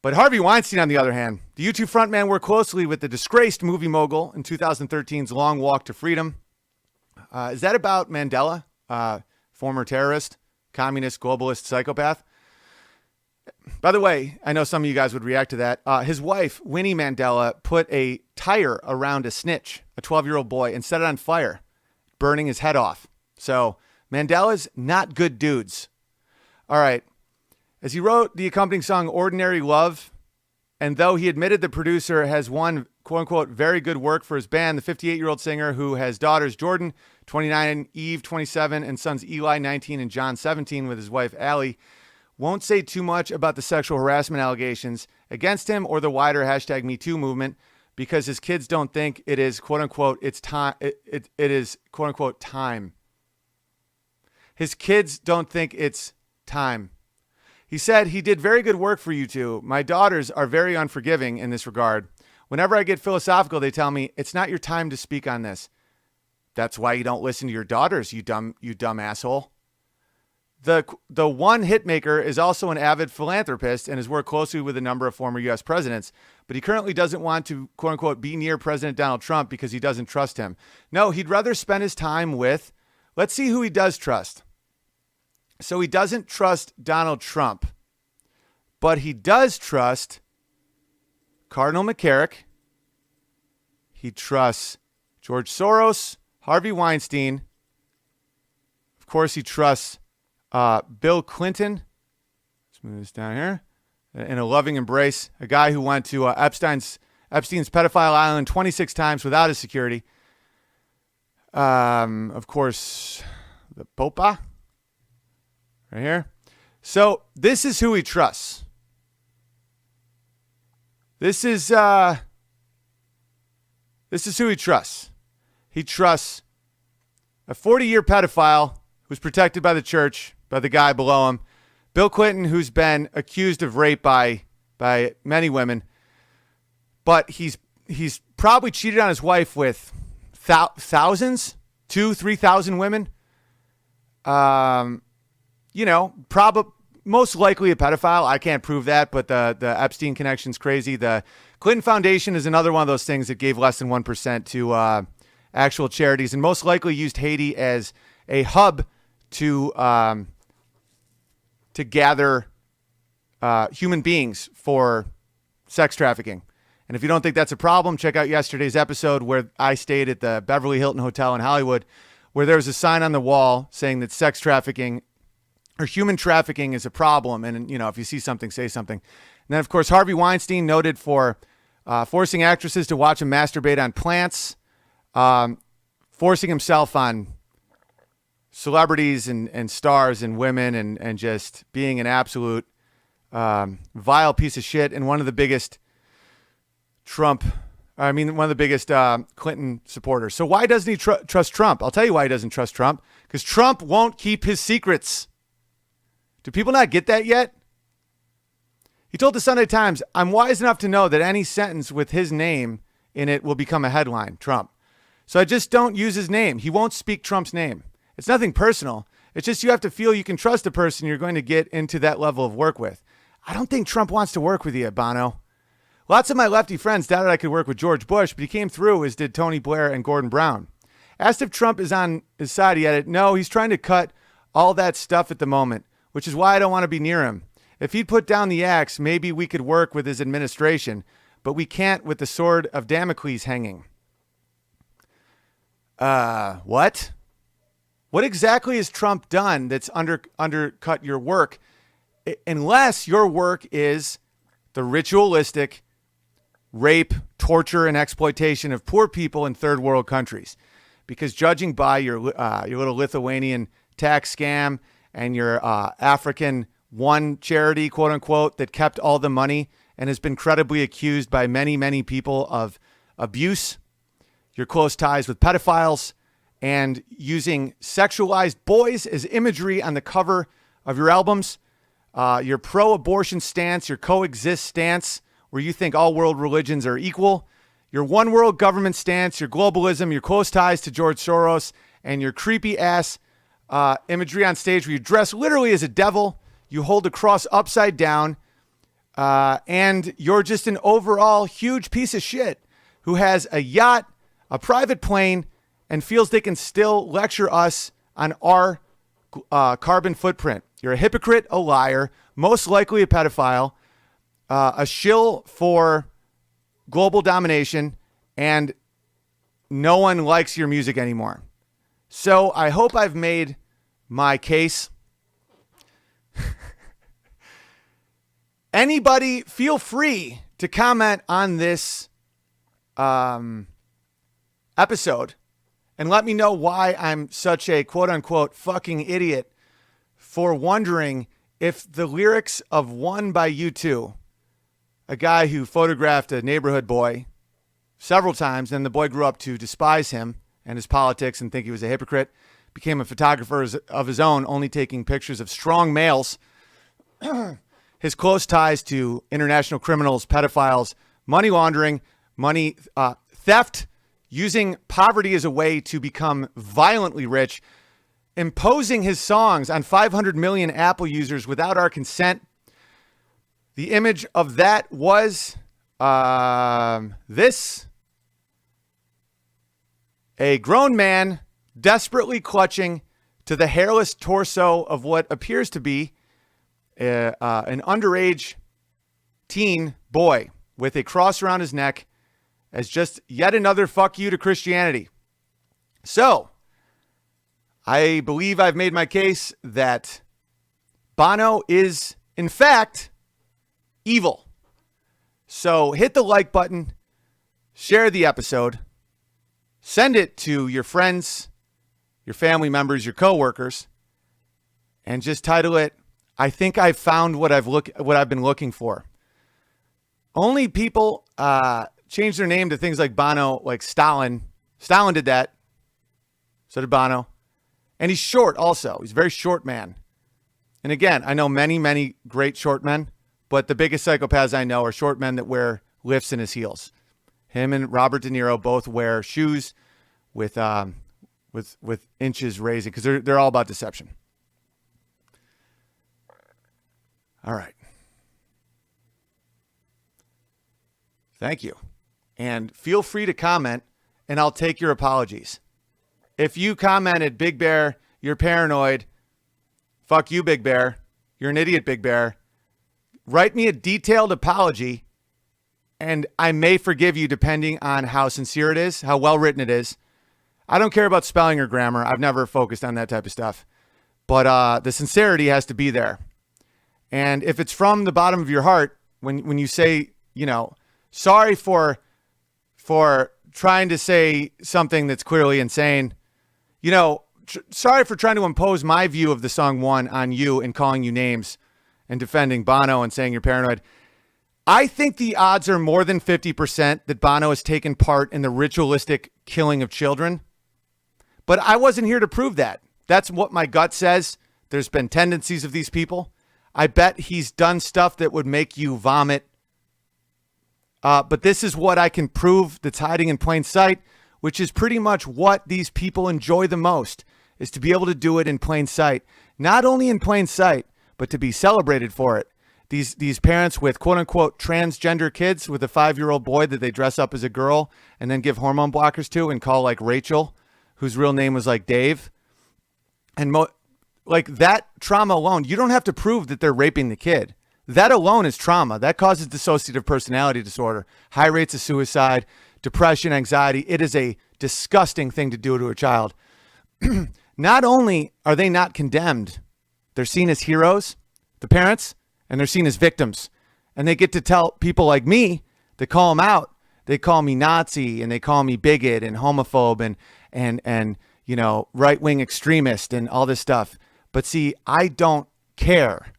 Speaker 1: but Harvey Weinstein, on the other hand, the U2 frontman worked closely with the disgraced movie mogul in 2013's Long Walk to Freedom. Is that about Mandela, former terrorist, communist, globalist, psychopath? By the way, I know some of you guys would react to that. His wife, Winnie Mandela, put a tire around a snitch, a 12-year-old boy, and set it on fire, burning his head off. So Mandela's not good dudes. All right. As he wrote the accompanying song, Ordinary Love, and though he admitted the producer has one, quote unquote, very good work for his band. The 58-year-old singer, who has daughters Jordan, 29, Eve, 27, and sons Eli, 19, and John, 17, with his wife Allie, won't say too much about the sexual harassment allegations against him or the wider hashtag #MeToo movement, because his kids don't think it is, quote unquote, it's time. It is, quote unquote, time. His kids don't think it's time. He said, he did very good work for you two. My daughters are very unforgiving in this regard. Whenever I get philosophical, they tell me, it's not your time to speak on this. That's why you don't listen to your daughters, you dumb asshole. The one hitmaker is also an avid philanthropist and has worked closely with a number of former U.S. presidents, but he currently doesn't want to, quote unquote, be near President Donald Trump because he doesn't trust him. No, he'd rather spend his time with, let's see who he does trust. So he doesn't trust Donald Trump, but he does trust Cardinal McCarrick. He trusts George Soros, Harvey Weinstein. Of course, he trusts Bill Clinton. Let's move this down here. In a loving embrace, a guy who went to Epstein's pedophile island 26 times without his security. Of course, the Popa right here. So this is who he trusts. This is who he trusts. He trusts a 40-year pedophile who's protected by the church, by the guy below him. Bill Clinton, who's been accused of rape by many women, but he's probably cheated on his wife with thousands, 2,000-3,000 women. Probably most likely a pedophile. I can't prove that, but the Epstein connection's crazy. The Clinton Foundation is another one of those things that gave less than 1% to actual charities, and most likely used Haiti as a hub to gather human beings for sex trafficking. And if you don't think that's a problem, check out yesterday's episode where I stayed at the Beverly Hilton Hotel in Hollywood, where there was a sign on the wall saying that sex trafficking or human trafficking is a problem. And, if you see something, say something. And then, of course, Harvey Weinstein, noted for forcing actresses to watch him masturbate on plants, forcing himself on celebrities and stars and women, and just being an absolute vile piece of shit, and one of the biggest Clinton supporters. So why doesn't he trust Trump? I'll tell you why he doesn't trust Trump. Because Trump won't keep his secrets. Do people not get that yet? He told the Sunday Times, I'm wise enough to know that any sentence with his name in it will become a headline, Trump. So I just don't use his name. He won't speak Trump's name. It's nothing personal. It's just you have to feel you can trust the person you're going to get into that level of work with. I don't think Trump wants to work with you, Bono. Lots of my lefty friends doubted I could work with George Bush, but he came through, as did Tony Blair and Gordon Brown. Asked if Trump is on his side, he added, no, he's trying to cut all that stuff at the moment, which is why I don't want to be near him. If he'd put down the axe, maybe we could work with his administration, but we can't with the sword of Damocles hanging. What? What exactly has Trump done that's undercut your work? Unless your work is the ritualistic rape, torture, and exploitation of poor people in third world countries. Because judging by your little Lithuanian tax scam and your African one charity, quote unquote, that kept all the money and has been credibly accused by many, many people of abuse, your close ties with pedophiles, and using sexualized boys as imagery on the cover of your albums, your pro-abortion stance, your coexist stance, where you think all world religions are equal, your one world government stance, your globalism, your close ties to George Soros, and your creepy ass imagery on stage where you dress literally as a devil, you hold the cross upside down, and you're just an overall huge piece of shit who has a yacht, a private plane, and feels they can still lecture us on our carbon footprint. You're a hypocrite, a liar, most likely a pedophile, a shill for global domination, and no one likes your music anymore. So I hope I've made my case. Anybody, feel free to comment on this episode and let me know why I'm such a quote unquote fucking idiot for wondering if the lyrics of One by U2, a guy who photographed a neighborhood boy several times, and the boy grew up to despise him and his politics and think he was a hypocrite, became a photographer of his own, only taking pictures of strong males. His close ties to international criminals, pedophiles, money laundering, money theft, using poverty as a way to become violently rich, imposing his songs on 500 million Apple users without our consent. The image of that was this. A grown man desperately clutching to the hairless torso of what appears to be an underage teen boy with a cross around his neck as just yet another fuck you to Christianity. So, I believe I've made my case that Bono is, in fact, evil. So hit the like button, share the episode, send it to your friends, your family members, your coworkers, and just title it, I think I've found what I've been looking for. Only people change their name to things like Bono, like Stalin. Stalin did that. So did Bono. And he's short also. He's a very short man. And again, I know many, many great short men, but the biggest psychopaths I know are short men that wear lifts in his heels. Him and Robert De Niro both wear shoes with inches raising because they're all about deception. All right. Thank you. And feel free to comment, and I'll take your apologies. If you commented, Big Bear, you're paranoid, fuck you, Big Bear, you're an idiot, Big Bear, write me a detailed apology, and I may forgive you depending on how sincere it is, how well written it is. I don't care about spelling or grammar. I've never focused on that type of stuff. But the sincerity has to be there. And if it's from the bottom of your heart, when you say, you know, sorry for trying to say something that's clearly insane, you know, sorry for trying to impose my view of the song One on you and calling you names and defending Bono and saying you're paranoid. I think the odds are more than 50% that Bono has taken part in the ritualistic killing of children. But I wasn't here to prove that. That's what my gut says. There's been tendencies of these people. I bet he's done stuff that would make you vomit. But this is what I can prove that's hiding in plain sight, which is pretty much what these people enjoy the most, is to be able to do it in plain sight. Not only in plain sight, but to be celebrated for it. These parents with quote-unquote transgender kids with a 5-year-old boy that they dress up as a girl and then give hormone blockers to and call like Rachel, whose real name was like Dave. And like that trauma alone, you don't have to prove that they're raping the kid. That alone is trauma. That causes dissociative personality disorder, high rates of suicide, depression, anxiety. It is a disgusting thing to do to a child. Not only are they not condemned, they're seen as heroes, the parents, and they're seen as victims. And they get to tell people like me that call them out. They call me Nazi and they call me bigot and homophobe and you know, right-wing extremist and all this stuff. But see, I don't care.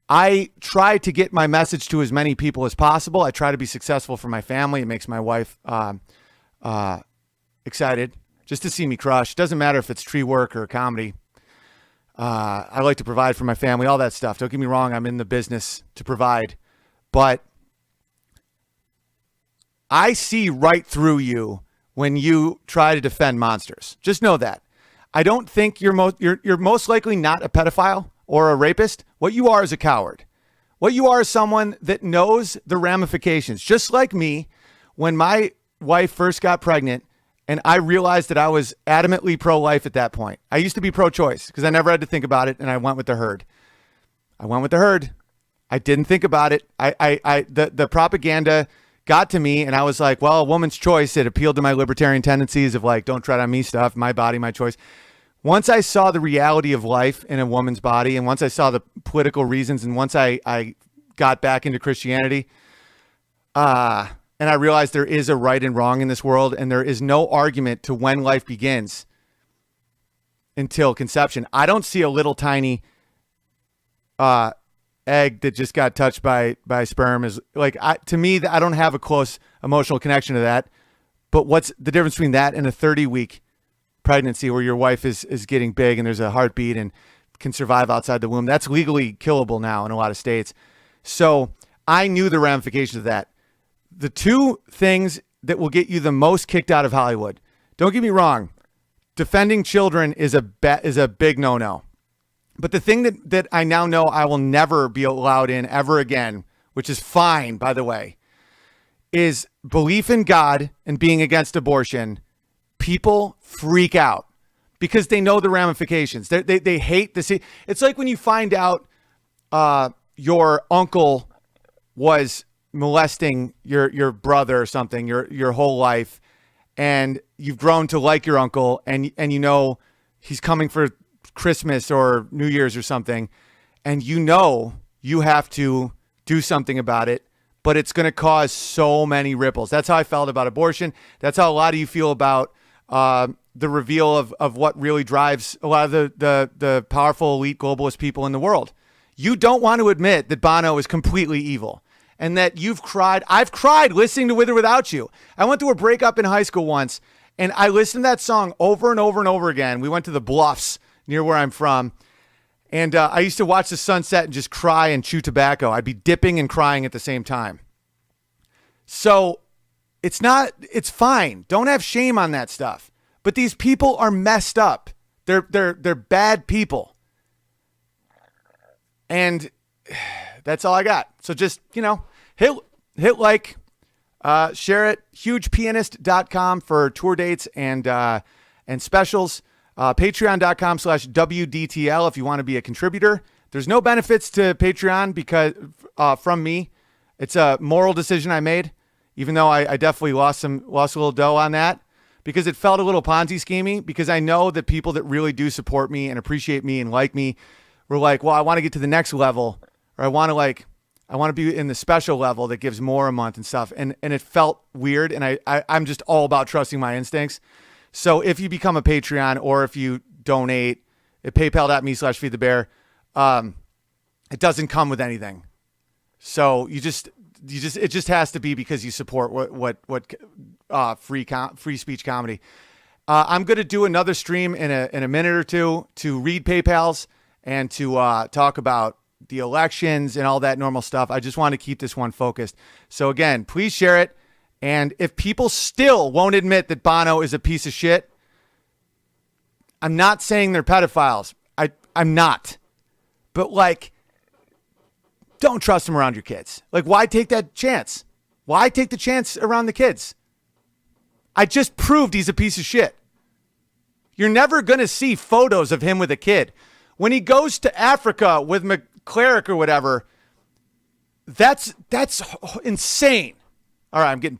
Speaker 1: I try to get my message to as many people as possible. I try to be successful for my family. It makes my wife excited just to see me crush. Doesn't matter if it's tree work or comedy. I like to provide for my family, all that stuff. Don't get me wrong. I'm in the business to provide, but I see right through you when you try to defend monsters. Just know that. I don't think you're most likely not a pedophile or a rapist. What you are is a coward. What you are is someone that knows the ramifications. Just like me, when my wife first got pregnant and I realized that I was adamantly pro-life at that point. I used to be pro-choice because I never had to think about it, and I went with the herd. I didn't think about it. The propaganda got to me, and I was like, well, a woman's choice. It appealed to my libertarian tendencies of like, don't tread on me stuff, my body, my choice. Once I saw the reality of life in a woman's body, and once I saw the political reasons, and once I got back into Christianity, and I realize there is a right and wrong in this world, and there is no argument to when life begins until conception. I don't see a little tiny egg that just got touched by sperm is like, to me, I don't have a close emotional connection to that. But what's the difference between that and a 30-week pregnancy where your wife is getting big and there's a heartbeat and can survive outside the womb? That's legally killable now in a lot of states. So I knew the ramifications of that. The two things that will get you the most kicked out of Hollywood, don't get me wrong, defending children is a big no-no. But the thing that I now know I will never be allowed in ever again, which is fine, by the way, is belief in God and being against abortion. People freak out because they know the ramifications. They hate the. It's like when you find out your uncle was molesting your brother or something your whole life, and you've grown to like your uncle, and you know he's coming for Christmas or New Year's or something, and you know you have to do something about it, but it's going to cause so many ripples. That's how I felt about abortion. That's how a lot of you feel about the reveal of what really drives a lot of the powerful elite globalist people in the world. You don't want to admit that Bono is completely evil and that you've cried. I've cried listening to With or Without You. I went through a breakup in high school once, and I listened to that song over and over and over again. We went to the Bluffs near where I'm from, and I used to watch the sunset and just cry and chew tobacco. I'd be dipping and crying at the same time. So it's fine. Don't have shame on that stuff. But these people are messed up. They're bad people. And that's all I got. So just, hit like, share it. Hugepianist.com for tour dates and specials. Patreon.com/WDTL if you want to be a contributor. There's no benefits to Patreon because from me. It's a moral decision I made, even though I definitely lost a little dough on that because it felt a little Ponzi schemey, because I know that people that really do support me and appreciate me and like me were like, well, I want to get to the next level, or I want to be in the special level that gives more a month and stuff. And it felt weird. And I'm just all about trusting my instincts. So if you become a Patreon or if you donate at paypal.me/feedthebear, it doesn't come with anything. So it just has to be because you support what free speech comedy. I'm going to do another stream in a minute or two to read PayPals and to talk about the elections and all that normal stuff. I just want to keep this one focused. So again, please share it. And if people still won't admit that Bono is a piece of shit, I'm not saying they're pedophiles. I'm not. But don't trust them around your kids. Why take that chance? Why take the chance around the kids? I just proved he's a piece of shit. You're never going to see photos of him with a kid. When he goes to Africa with McClarick or whatever, that's insane. All right, I'm getting